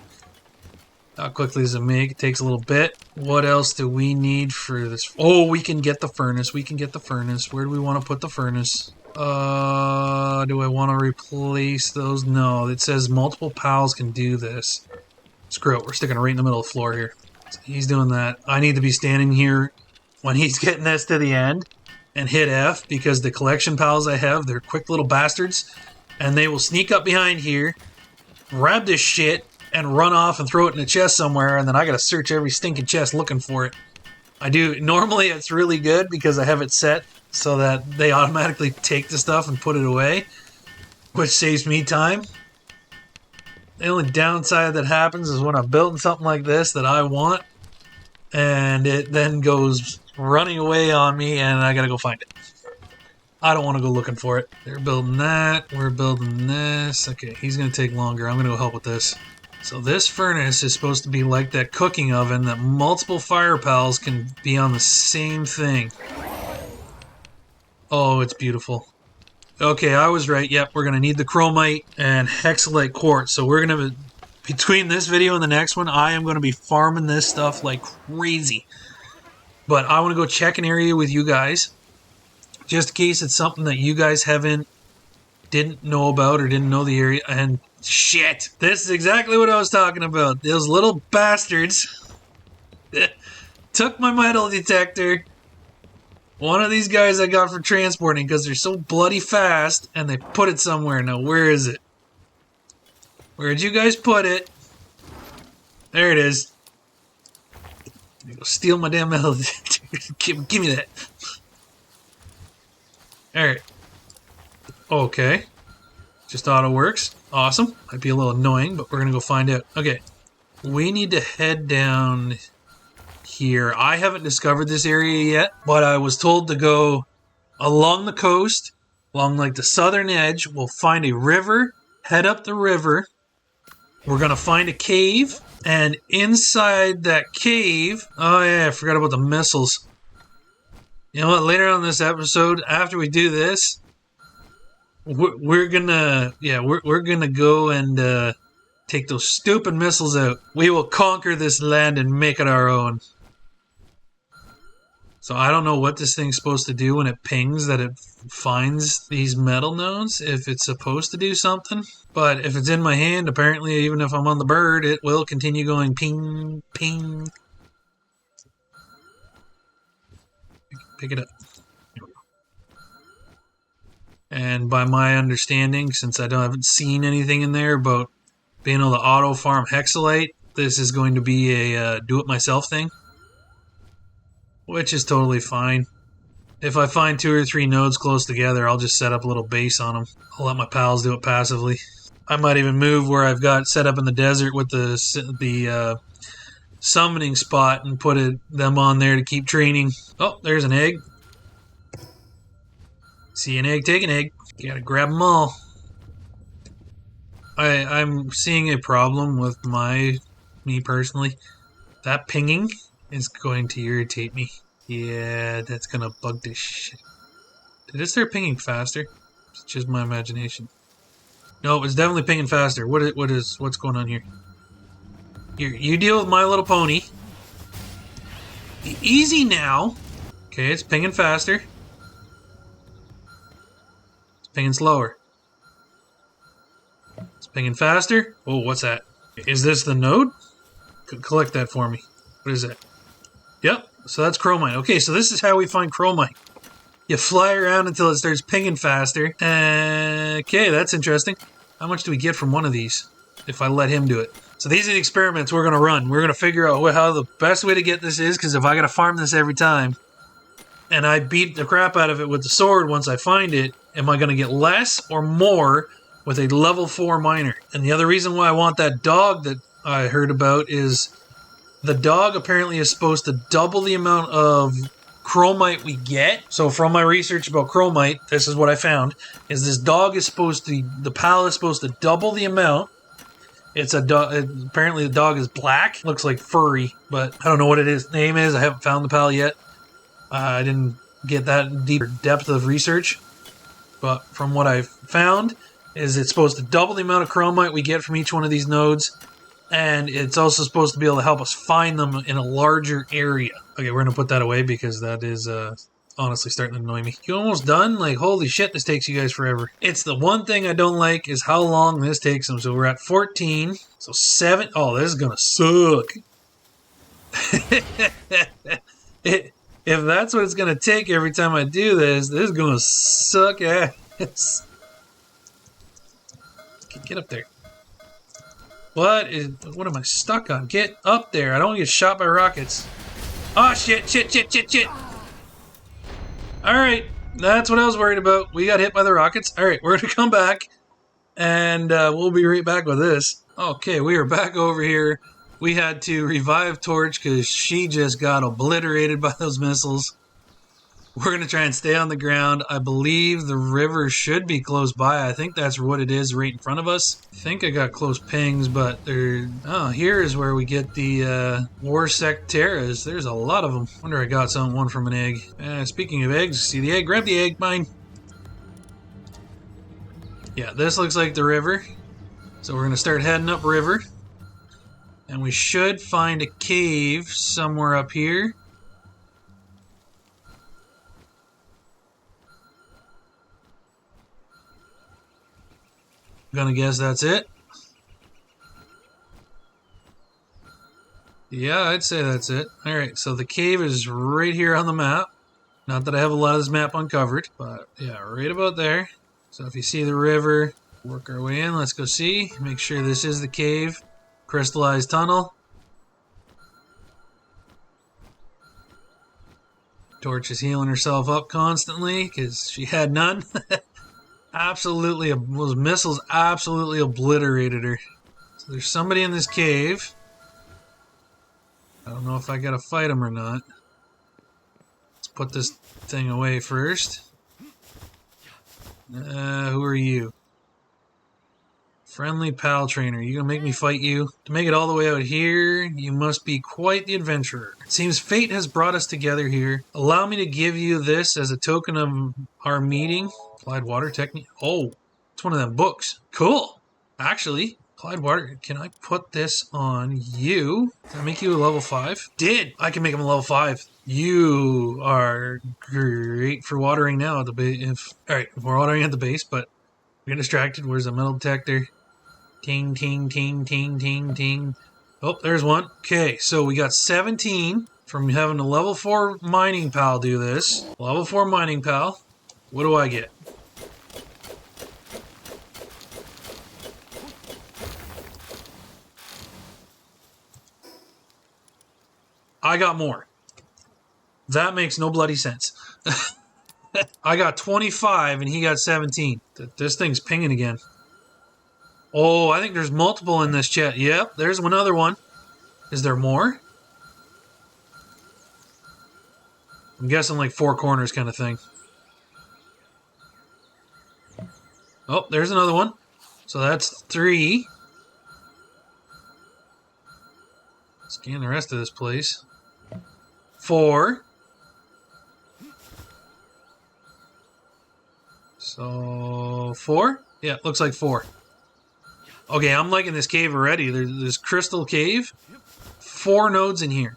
A: How quickly does it make? It takes a little bit. What else do we need for this? Oh, we can get the furnace. We can get the furnace. Where do we want to put the furnace? Do I want to replace those? No, it says multiple pals can do this. Screw it, we're sticking it right in the middle of the floor here. So he's doing that. I need to be standing here when he's getting this to the end and hit F, because the collection pals I have, they're quick little bastards, and they will sneak up behind here, grab this shit, and run off and throw it in a chest somewhere, and then I gotta search every stinking chest looking for it. I do. Normally it's really good because I have it set so that they automatically take the stuff and put it away, which saves me time. The only downside that happens is when I'm building something like this that I want, and it then goes running away on me, and I gotta go find it. I don't want to go looking for it. They're building that. We're building this. Okay, he's gonna take longer. I'm gonna go help with this. So this furnace is supposed to be like that cooking oven that multiple fire pals can be on the same thing. Oh, it's beautiful. Okay, I was right. Yep, we're gonna need the chromite and hexolite quartz. So we're gonna, between this video and the next one, I am gonna be farming this stuff like crazy. But I want to go check an area with you guys, just in case it's something that you guys didn't know about or didn't know the area. And shit, this is exactly what I was talking about. Those little bastards took my metal detector. One of these guys I got for transporting because they're so bloody fast, and they put it somewhere. Now, where is it? Where'd you guys put it? There it is. Go steal my damn metal detector. Give me that. Alright. Okay. Just auto works. Awesome. Might be a little annoying, but we're going to go find out. Okay. We need to head down here. I haven't discovered this area yet, but I was told to go along the coast, along like the southern edge. We'll find a river, head up the river. We're going to find a cave, and inside that cave... Oh yeah, I forgot about the missiles. You know what, later on in this episode, after we do this, we're gonna go and take those stupid missiles out. We will conquer this land and make it our own. So I don't know what this thing's supposed to do when it pings that it finds these metal nodes, if it's supposed to do something. But if it's in my hand, apparently even if I'm on the bird, it will continue going ping, ping. Pick it up. Here we go. And by my understanding, since I haven't seen anything in there about being able to auto farm hexolite, this is going to be a do-it-myself thing. Which is totally fine. If I find 2 or 3 nodes close together, I'll just set up a little base on them. I'll let my pals do it passively. I might even move where I've got set up in the desert with the summoning spot and put them on there to keep training. Oh, there's an egg. See an egg, take an egg. You gotta grab them all. I'm seeing a problem with me personally. That pinging is going to irritate me.
B: Yeah, that's gonna bug the shit. Did it start pinging faster? It's just my imagination. No, it's definitely pinging faster. What's going on here? You deal with My Little Pony. Easy now. Okay, it's pinging faster. It's pinging slower. It's pinging faster. Oh, what's that? Is this the node? Collect that for me. What is that? Yep, so that's chromite. Okay, so this is how we find chromite. You fly around until it starts pinging faster. Okay, that's interesting. How much do we get from one of these if I let him do it? So these are the experiments we're going to run. We're going to figure out how the best way to get this is, because if I got to farm this every time, and I beat the crap out of it with the sword once I find it, am I going to get less or more with a level 4 miner? And the other reason why I want that dog that I heard about is the dog apparently is supposed to double the amount of chromite we get. So from my research about chromite, this is what I found, is this dog is supposed to, the pal is supposed to double the amount. It's a dog. Apparently the dog is black. Looks like furry, but I don't know what name is. I haven't found the pal yet. I didn't get that deep depth of research. But from what I've found, is it's supposed to double the amount of chromite we get from each one of these nodes. And it's also supposed to be able to help us find them in a larger area. Okay, we're going to put that away because that is honestly starting to annoy me. You almost done? Like, holy shit, this takes you guys forever. It's the one thing I don't like is how long this takes them. So we're at 14. So 7. Oh, this is going to suck. If that's what it's going to take every time I do this is going to suck ass. Get up there. What am I stuck on? Get up there. I don't want to get shot by rockets. Oh, shit. Alright, that's what I was worried about. We got hit by the rockets. Alright, we're going to come back, and we'll be right back with this. Okay, we are back over here. We had to revive Torch because she just got obliterated by those missiles. We're going to try and stay on the ground. I believe the river should be close by. I think that's what it is right in front of us. I think I got close pings, but here is where we get the Warsec Terras. There's a lot of them. Wonder I got one from an egg. Speaking of eggs, see the egg? Grab the egg, mine. Yeah, this looks like the river. So we're going to start heading up river. And we should find a cave somewhere up here. Gonna guess that's it. Yeah, I'd say that's it. Alright, so the cave is right here on the map. Not that I have a lot of this map uncovered, but yeah, right about there. So if you see the river, work our way in. Let's go see. Make sure this is the cave. Crystallized tunnel. Torch is healing herself up constantly because she had none. Absolutely, those missiles absolutely obliterated her. So there's somebody in this cave. I don't know if I gotta fight him or not. Let's put this thing away first. Who are you? Friendly pal trainer. You gonna make me fight you? To make it all the way out here, you must be quite the adventurer. It seems fate has brought us together here. Allow me to give you this as a token of our meeting. Applied water technique. Oh, it's one of them books. Cool. Actually, applied water. Can I put this on you? Does that make you a level 5? Did. I can make him a level 5. You are great for watering now at the base. Alright, we're watering at the base, but we get distracted. Where's the metal detector? Ting, ting, ting, ting, ting, ting. Oh, there's one. Okay, so we got 17 from having a level 4 mining pal do this. Level 4 mining pal. What do I get? I got more. That makes no bloody sense. I got 25 and he got 17. This thing's pinging again. Oh, I think there's multiple in this chat. Yep, there's another one. Is there more? I'm guessing like 4 corners kind of thing. Oh, there's another one. So that's 3. Scan the rest of this place. 4. So 4? Yeah, looks like 4. Okay, I'm liking this cave already. There's this crystal cave. 4 nodes in here.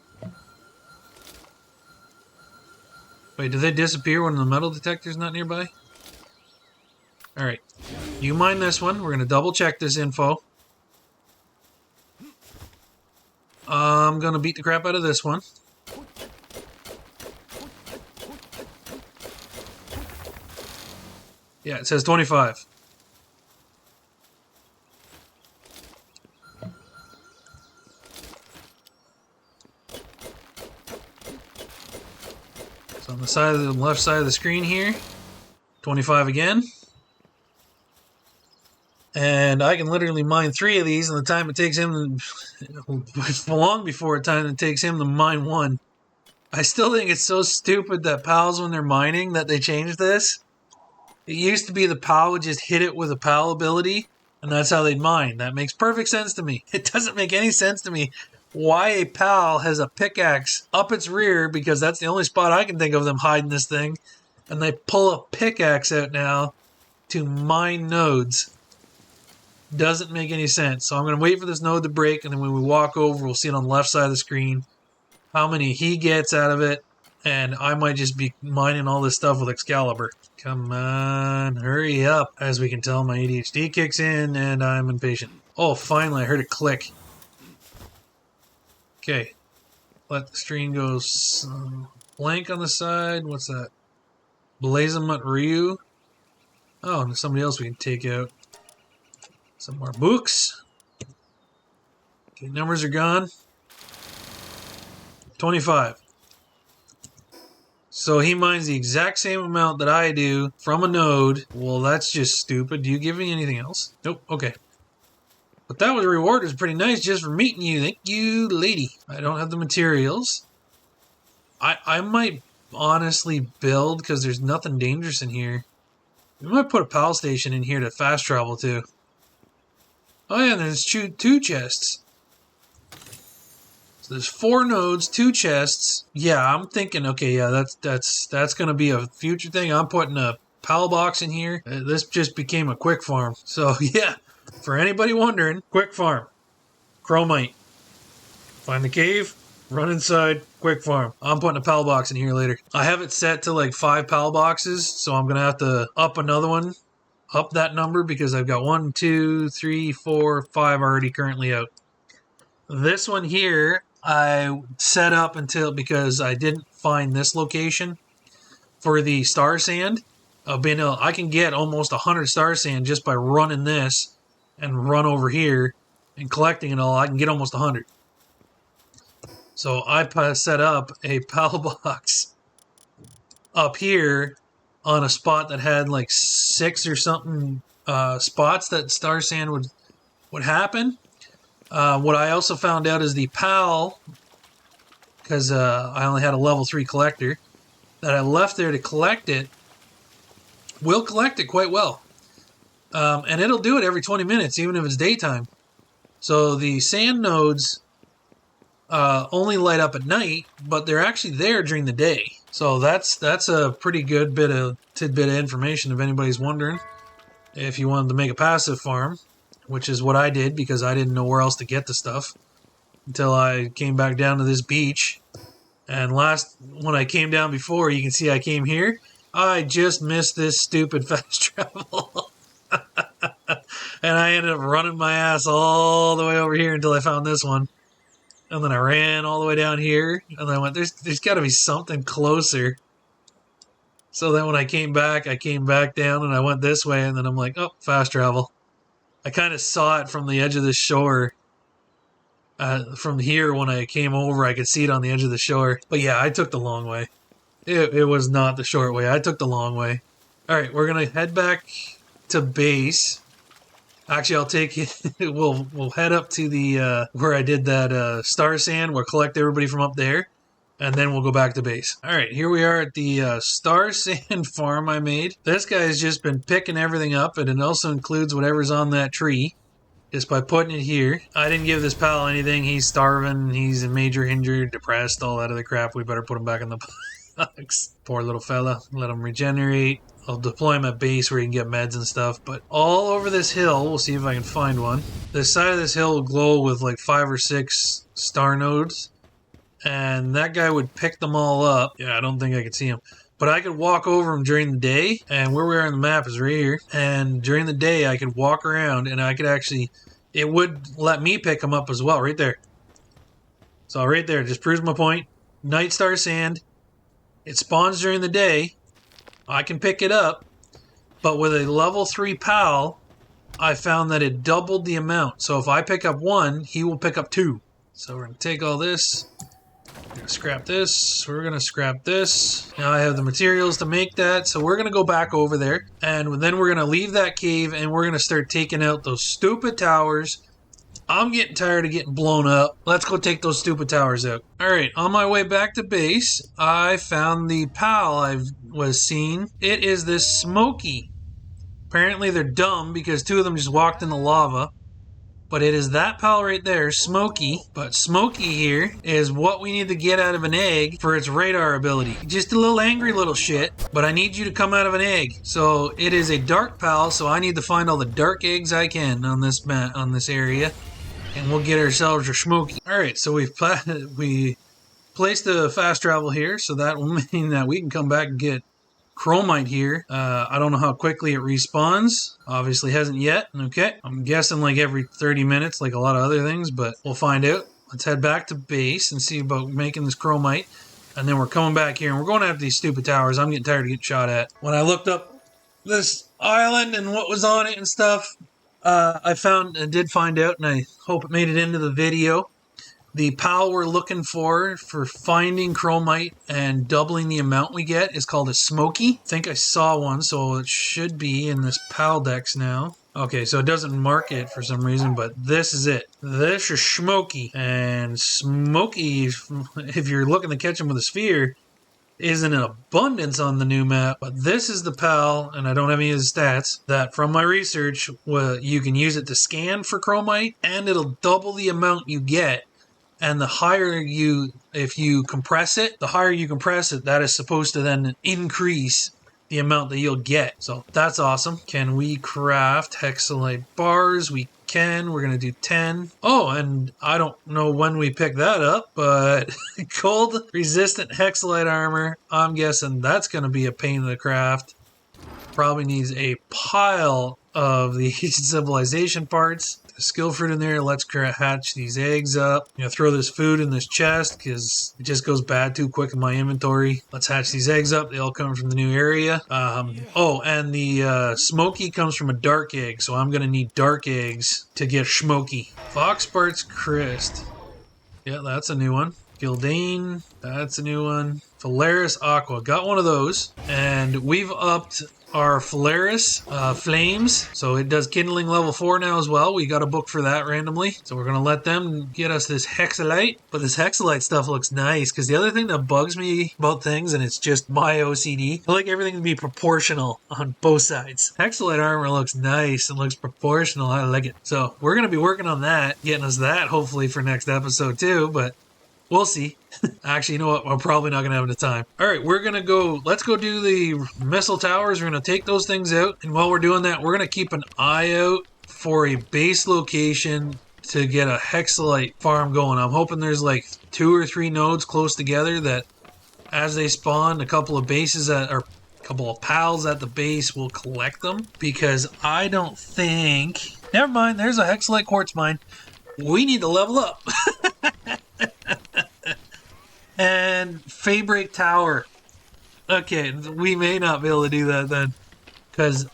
B: Wait, do they disappear when the metal detector's not nearby? Alright. You mine this one. We're going to double check this info. I'm going to beat the crap out of this one. Yeah, it says 25. So on the side of the left side of the screen here, 25 again. And I can literally mine 3 of these in the time it takes him to, long before the time it takes him to mine 1. I still think it's so stupid that pals, when they're mining, that they changed this. It used to be the pal would just hit it with a pal ability, and that's how they'd mine. That makes perfect sense to me. It doesn't make any sense to me why a pal has a pickaxe up its rear, because that's the only spot I can think of them hiding this thing, and they pull a pickaxe out now to mine nodes. Doesn't make any sense. So I'm going to wait for this node to break, and then when we walk over, we'll see it on the left side of the screen how many he gets out of it, and I might just be mining all this stuff with Excalibur. Come on, hurry up. As we can tell, my ADHD kicks in, and I'm impatient. Oh, finally, I heard it click. Okay, let the stream go blank on the side. What's that? Blazamut Ryu. Oh, and somebody else we can take out. Some more books. Okay, numbers are gone. 25. So he mines the exact same amount that I do from a node. Well, that's just stupid. Do you give me anything else? Nope. Okay. But that was a reward. It was pretty nice just for meeting you. Thank you, lady. I don't have the materials. I might honestly build, because there's nothing dangerous in here. We might put a pal station in here to fast travel to. Oh yeah, and there's 2 chests. So there's 4 nodes, 2 chests. Yeah, I'm thinking, okay, yeah, that's gonna be a future thing. I'm putting a pal box in here. This just became a quick farm. So yeah, for anybody wondering, quick farm. Chromite. Find the cave, run inside, quick farm. I'm putting a pal box in here later. I have it set to like 5 pal boxes, so I'm gonna have to up another one. Up that number, because I've got 1, 2, 3, 4, 5 already currently out. This one here, I set up until, because I didn't find this location for the star sand. I can get almost 100 star sand just by running this and run over here and collecting it all. I can get almost 100. So I set up a pal box up here on a spot that had like 6 or something spots that star sand would happen. What I also found out is the PAL, because I only had a level 3 collector, that I left there to collect it, will collect it quite well. And it'll do it every 20 minutes, even if it's daytime. So the sand nodes only light up at night, but they're actually there during the day. So that's a pretty good tidbit of information if anybody's wondering. If you wanted to make a passive farm, which is what I did, because I didn't know where else to get the stuff until I came back down to this beach. And when I came down before, you can see I came here. I just missed this stupid fast travel. And I ended up running my ass all the way over here until I found this one. And then I ran all the way down here, and then I went, there's got to be something closer. So then when I came back down, and I went this way, and then I'm like, oh, fast travel. I kind of saw it from the edge of the shore. From here, when I came over, I could see it on the edge of the shore. But yeah, I took the long way. It was not the short way. I took the long way. All right, we're going to head back to base. Actually, I'll take you. We'll head up to the where I did that star sand. We'll collect everybody from up there, and then we'll go back to base. All right, here we are at the star sand farm I made. This guy's just been picking everything up, and it also includes whatever's on that tree, just by putting it here. I didn't give this pal anything. He's starving. He's a major injured, depressed, all that other crap. We better put him back in the box. Poor little fella. Let him regenerate. I'll deploy them at base where you can get meds and stuff. But all over this hill, we'll see if I can find one. The side of this hill will glow with like 5 or 6 star nodes. And that guy would pick them all up. Yeah, I don't think I could see him. But I could walk over them during the day. And where we are on the map is right here. And during the day, I could walk around and I could actually... It would let me pick them up as well, right there. So right there, just proves my point. Night Star Sand. It spawns during the day. I can pick it up. But with a level 3 PAL, I found that it doubled the amount. So if I pick up 1, he will pick up 2. So we're going to take all this. We're going to scrap this. We're going to scrap this. Now I have the materials to make that. So we're going to go back over there. And then we're going to leave that cave and we're going to start taking out those stupid towers. I'm getting tired of getting blown up. Let's go take those stupid towers out. Alright, on my way back to base, I found the PAL I was seeing. It is this Smokie. Apparently they're dumb because 2 of them just walked in the lava. But it is that PAL right there, Smokie. But Smokie here is what we need to get out of an egg for its radar ability. Just a little angry little shit, but I need you to come out of an egg. So it is a dark PAL, so I need to find all the dark eggs I can on this area. And we'll get ourselves a Smokie. Alright, so we placed the fast travel here, so that will mean that we can come back and get chromite here. I don't know how quickly it respawns. Obviously hasn't yet. Okay, I'm guessing like every 30 minutes, like a lot of other things, but we'll find out. Let's head back to base and see about making this chromite. And then we're coming back here and we're going after these stupid towers. I'm getting tired of getting shot at. When I looked up this island and what was on it and stuff, I did find out, and I hope it made it into the video. The PAL we're looking for finding chromite and doubling the amount we get is called a Smokie. I think I saw one, so it should be in this PAL Dex now. Okay, so it doesn't mark it for some reason, but this is it. This is Smokie. And Smokie, if you're looking to catch him with a sphere, is in abundance on the new map, but this is the PAL, and I don't have any of his stats, that from my research, you can use it to scan for chromite, and it'll double the amount you get. And the higher if you compress it, that is supposed to then increase the amount that you'll get. So that's awesome. Can we craft hexolite bars? We can. We're going to do 10. Oh, and I don't know when we pick that up, but cold resistant hexolite armor, I'm guessing that's going to be a pain in the craft. Probably needs a pile of the civilization parts. Skill fruit in there. Let's hatch these eggs up. Throw this food in this chest because it just goes bad too quick in my inventory. Let's hatch these eggs up. They all come from the new area. Oh, and the Smokie comes from a dark egg, so I'm going to need dark eggs to get Smokie. Foxbart's Crest. Yeah, that's a new one. Gildane. That's a new one. Phalaris Aqua. Got one of those. And we've upped our Phalaris Flames. So it does kindling level 4 now as well. We got a book for that randomly. So we're going to let them get us this hexolite. But this hexolite stuff looks nice. Because the other thing that bugs me about things, and it's just my OCD, I like everything to be proportional on both sides. Hexolite armor looks nice and looks proportional. I like it. So we're going to be working on that. Getting us that hopefully for next episode too. But we'll see. Actually, you know what? We're probably not going to have the time. All right, we're going to go. Let's go do the missile towers. We're going to take those things out. And while we're doing that, we're going to keep an eye out for a base location to get a hexolite farm going. I'm hoping there's like 2 or 3 nodes close together that as they spawn, a couple of bases or a couple of pals at the base will collect them. Because I don't think... Never mind, there's a hexolite quartz mine. We need to level up. And Feybreak Tower. Okay, we may not be able to do that then. Because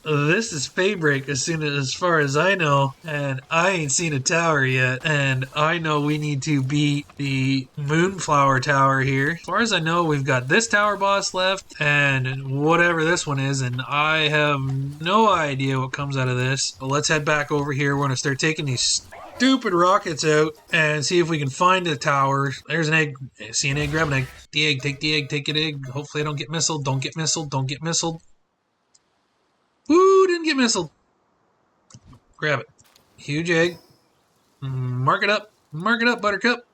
B: this is Feybreak as far as I know. And I ain't seen a tower yet. And I know we need to beat the Moonflower Tower here. As far as I know, we've got this tower boss left. And whatever this one is. And I have no idea what comes out of this. But let's head back over here. We're going to start taking these stupid rockets out and see if we can find a tower. There's an egg. See an egg? Grab an egg. The egg. Take the egg. Take an egg. Hopefully I don't get missiled. Don't get missiled. Don't get missiled. Woo! Didn't get missiled. Grab it. Huge egg. Mark it up. Mark it up, Buttercup.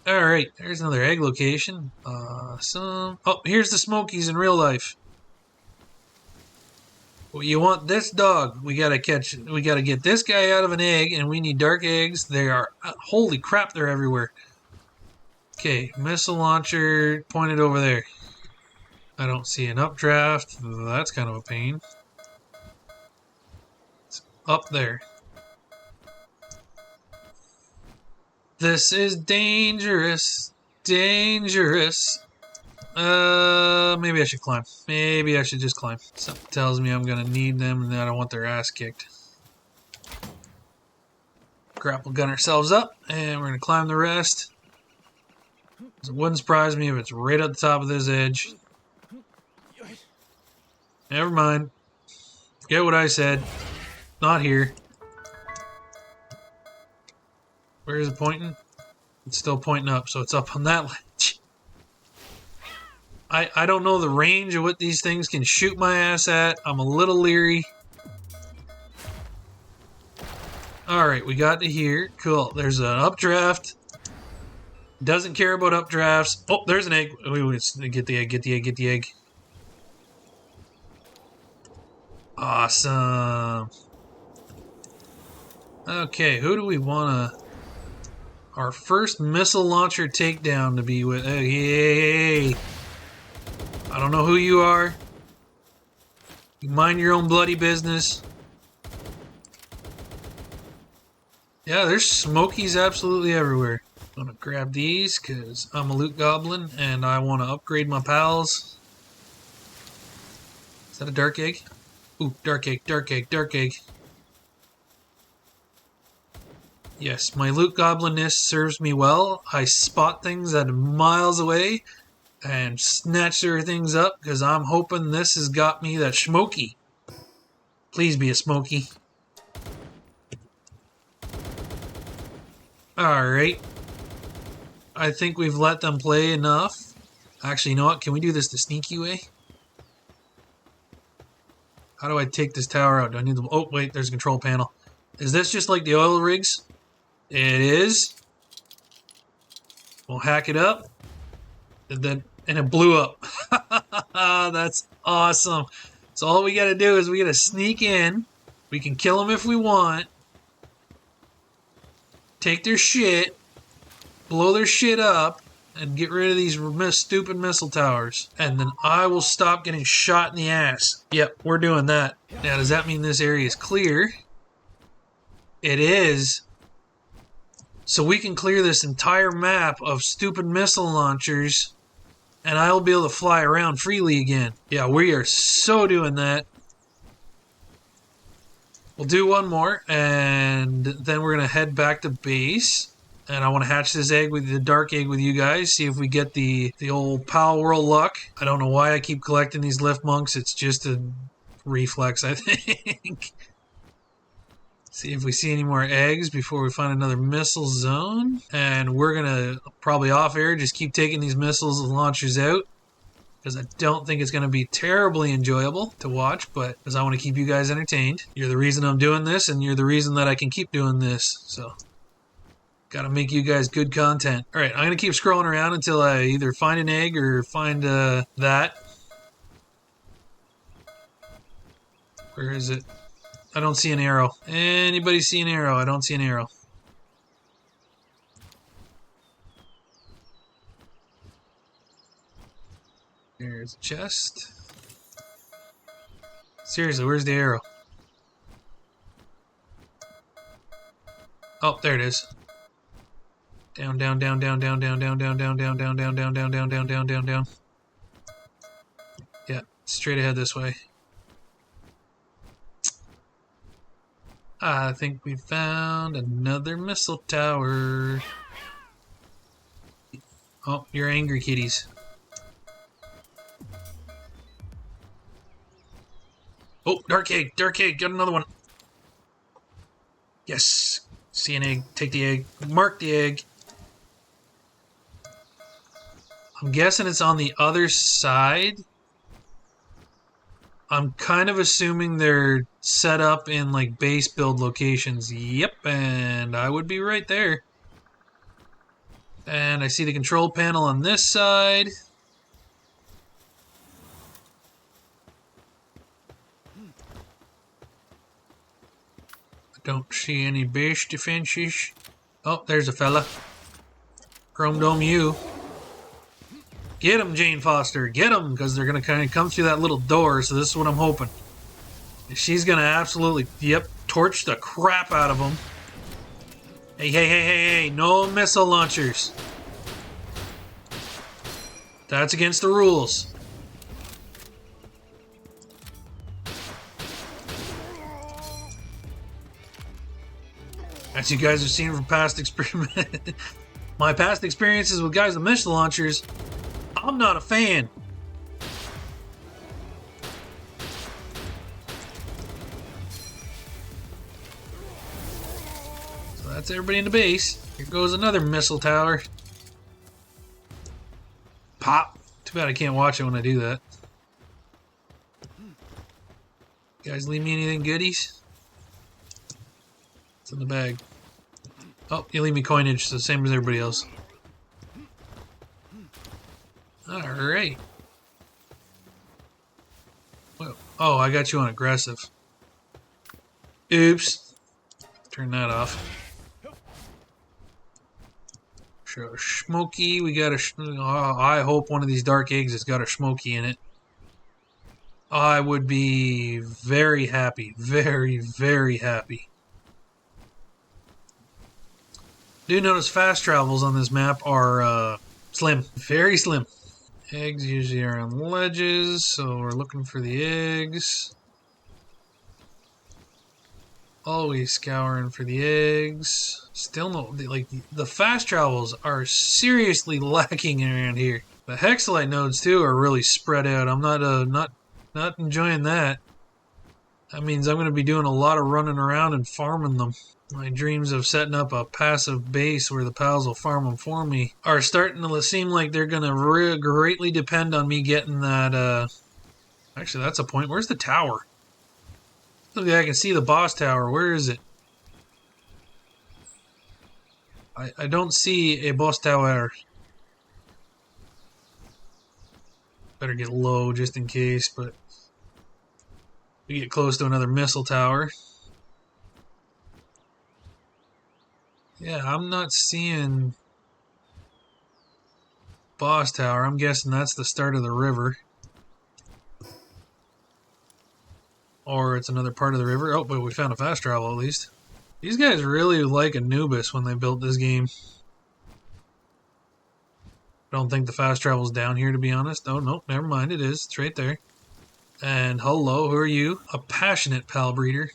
B: Alright. There's another egg location. Awesome. Oh, here's the Smokies in real life. Well, you want this dog. We gotta get this guy out of an egg, and we need dark eggs. They are, holy crap, they're everywhere. Okay, missile launcher pointed over there. I don't see an updraft. That's kind of a pain. It's up there. This is dangerous. Dangerous. Maybe I should climb. Maybe I should just climb. Something tells me I'm gonna need them and I don't want their ass kicked. Grapple gun ourselves up and we're gonna climb the rest. It wouldn't surprise me if it's right at the top of this edge. Never mind. Forget what I said. Not here. Where is it pointing? It's still pointing up, so it's up on that ledge. I don't know the range of what these things can shoot my ass at. I'm a little leery. Alright, we got to here. Cool. There's an updraft. Doesn't care about updrafts. Oh, there's an egg. Wait, get the egg, get the egg, get the egg. Awesome. Okay, who do we want to... Our first missile launcher takedown to be with... Hey. I don't know who you are. You mind your own bloody business. Yeah, there's Smokies absolutely everywhere. I'm gonna grab these because I'm a loot goblin and I want to upgrade my pals. Is that a dark egg? Ooh, dark egg, dark egg, dark egg. Yes, my loot goblinness serves me well. I spot things at miles away and snatch their things up because I'm hoping this has got me that Smokie. Please be a Smokie. Alright. I think we've let them play enough. Actually, you know what? Can we do this the sneaky way? How do I take this tower out? Do I need the... Oh, wait, there's a control panel. Is this just like the oil rigs? It is. We'll hack it up. And it blew up. That's awesome. So all we gotta do is we gotta sneak in. We can kill them if we want. Take their shit. Blow their shit up. And get rid of these stupid missile towers. And then I will stop getting shot in the ass. Yep, we're doing that. Now, does that mean this area is clear? It is. So we can clear this entire map of stupid missile launchers. And I'll be able to fly around freely again. Yeah, we are so doing that. We'll do one more. And then we're going to head back to base. And I want to hatch this egg with the dark egg with you guys. See if we get the old Palworld luck. I don't know why I keep collecting these lift monks. It's just a reflex, I think. See if we see any more eggs before we find another missile zone. And we're going to, probably off air, just keep taking these missiles and launchers out. Because I don't think it's going to be terribly enjoyable to watch. But because I want to keep you guys entertained. You're the reason I'm doing this. And you're the reason that I can keep doing this. So... Gotta make you guys good content. Alright, I'm gonna keep scrolling around until I either find an egg or find that. Where is it? I don't see an arrow. Anybody see an arrow? I don't see an arrow. There's a chest. Seriously, where's the arrow? Oh, there it is. Down, down, down, down, down, down, down, down, down, down, down, down, down, down, down, down, down, down, down. Yeah, straight ahead this way. I think we found another missile tower. Oh, you're angry kitties. Oh, dark egg, got another one. Yes, see an egg, take the egg, mark the egg. I'm guessing it's on the other side. I'm kind of assuming they're set up in like base build locations. Yep, and I would be right there. And I see the control panel on this side. Don't see any base defenses. Oh, there's a fella. Chrome Dome you. Get him, Jane Foster. Get him, because they're going to kind of come through that little door, so this is what I'm hoping. She's going to absolutely, yep, torch the crap out of them. Hey, hey, hey, hey, hey, no missile launchers. That's against the rules. As you guys have seen from past my past experiences with guys with missile launchers, I'm not a fan. So that's everybody in the base. Here goes another missile tower. Pop. Too bad I can't watch it when I do that. You guys leave me anything goodies? It's in the bag. Oh, you leave me coinage, so same as everybody else. Alright. Oh, I got you on aggressive. Oops. Turn that off. Smokie, we got a... I hope one of these dark eggs has got a Smokie in it. I would be very happy. Very, very happy. Do notice fast travels on this map are slim. Very slim. Eggs usually are on ledges, so we're looking for the eggs. Always scouring for the eggs. Still no, like, the fast travels are seriously lacking around here. The hexolite nodes too are really spread out. I'm not enjoying that. That means I'm going to be doing a lot of running around and farming them. My dreams of setting up a passive base where the pals will farm them for me are starting to seem like they're going to greatly depend on me getting that, Actually, that's a point. Where's the tower? Look, I can see the boss tower. Where is it? I don't see a boss tower. Better get low just in case, but we get close to another missile tower. Yeah, I'm not seeing boss tower. I'm guessing that's the start of the river. Or it's another part of the river. Oh, but we found a fast travel at least. These guys really like Anubis when they built this game. Don't think the fast travel's down here, to be honest. Oh, no, never mind. It is. It's right there. And hello, who are you? A passionate pal breeder.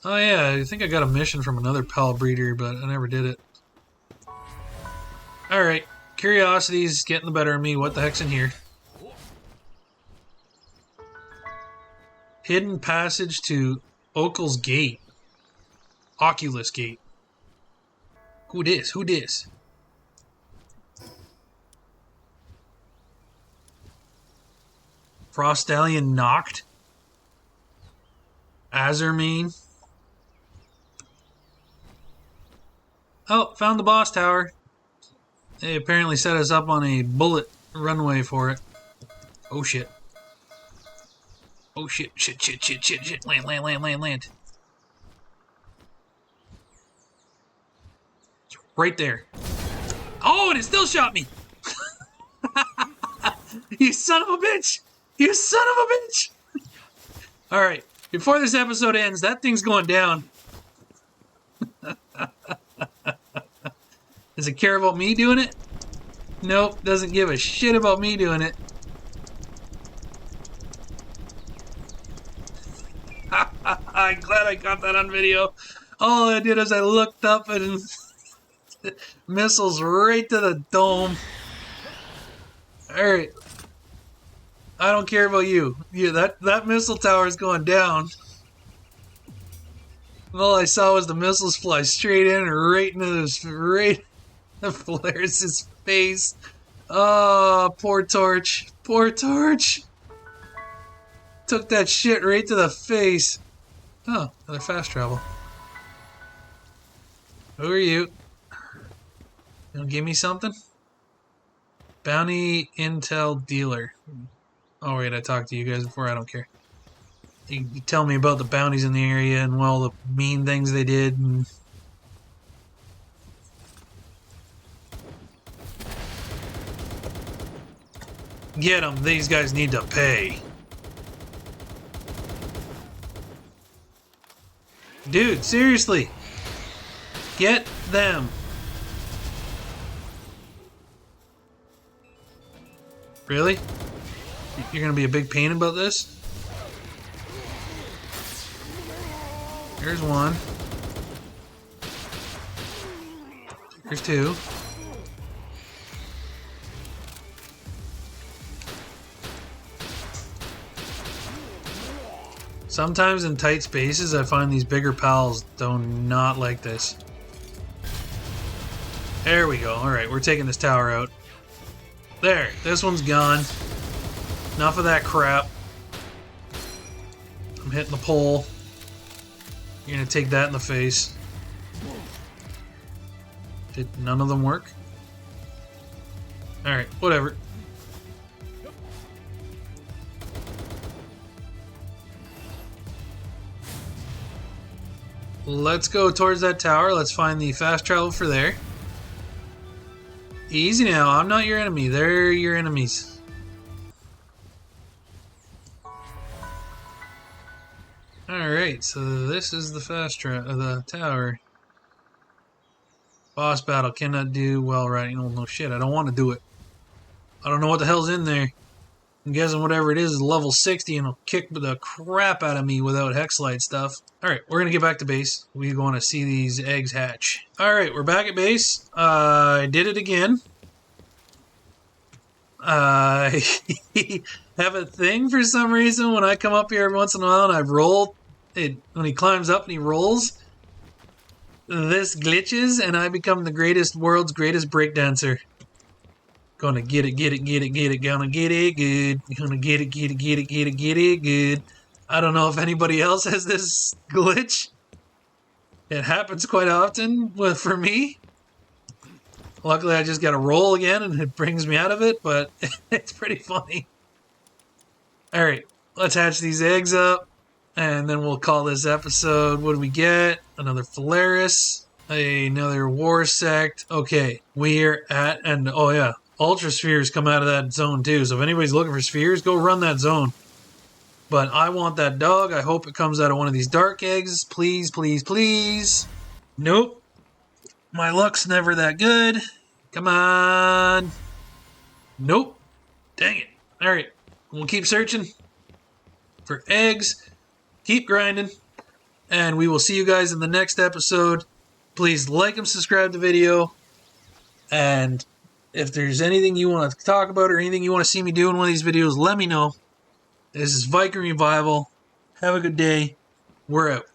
B: Oh, yeah, I think I got a mission from another pal breeder, but I never did it. Alright, curiosity's getting the better of me. What the heck's in here? Hidden passage to Oculus Gate. Oculus Gate. Who dis? Who dis? Frostallion knocked. Azurmane. Oh, found the boss tower. They apparently set us up on a bullet runway for it. Oh shit. Oh shit, shit, shit, shit, shit, shit. Land, land, land, land, land. It's right there. Oh, and it still shot me! You son of a bitch! You son of a bitch! Alright, before this episode ends, that thing's going down. Does it care about me doing it? Nope, doesn't give a shit about me doing it. I'm glad I got that on video. All I did is I looked up and missiles right to the dome. Alright. I don't care about you. That missile tower is going down. All I saw was the missiles fly straight in and right into this, right Polaris' face. Oh, poor Torch. Poor Torch. Took that shit right to the face. Oh, another fast travel. Who are you? You gonna give me something? Bounty Intel Dealer. Oh wait, I talked to you guys before, I don't care. You tell me about the bounties in the area and all the mean things they did. And get them. These guys need to pay. Dude, seriously. Get them. Really? You're gonna be a big pain about this? Here's one. Here's two. Sometimes in tight spaces, I find these bigger pals do not like this. There we go. Alright, we're taking this tower out. There, this one's gone. Enough of that crap. I'm hitting the pole. You're gonna take that in the face. Did none of them work? Alright, whatever. Let's go towards that tower. Let's find the fast travel for there. Easy now. I'm not your enemy. They're your enemies. Alright, so this is the the tower. Boss battle. Cannot do well right. No shit. I don't want to do it. I don't know what the hell's in there. I'm guessing whatever it is level 60 and it'll kick the crap out of me without hexolite stuff. Alright, we're going to get back to base. We want to see these eggs hatch. Alright, we're back at base. I did it again. I have a thing for some reason when I come up here every once in a while and I roll. When he climbs up and he rolls, this glitches and I become the world's greatest breakdancer. Gonna get it, get it, get it, get it, gonna get it good. Gonna get it, get it, get it, get it, get it good. I don't know if anybody else has this glitch. It happens quite often for me. Luckily, I just got to roll again and it brings me out of it, but it's pretty funny. Alright, let's hatch these eggs up and then we'll call this episode. What do we get? Another Phalaris, another War Sect. Okay, we're at, and oh yeah, Ultra Spheres come out of that zone too, so if anybody's looking for spheres, go run that zone. But I want that dog. I hope it comes out of one of these dark eggs. Please, please, please. Nope. My luck's never that good. Come on. Nope. Dang it. Alright. We'll keep searching for eggs. Keep grinding. And we will see you guys in the next episode. Please like and subscribe to the video. And if there's anything you want to talk about or anything you want to see me do in one of these videos, let me know. This is Viking Revival. Have a good day. We're out.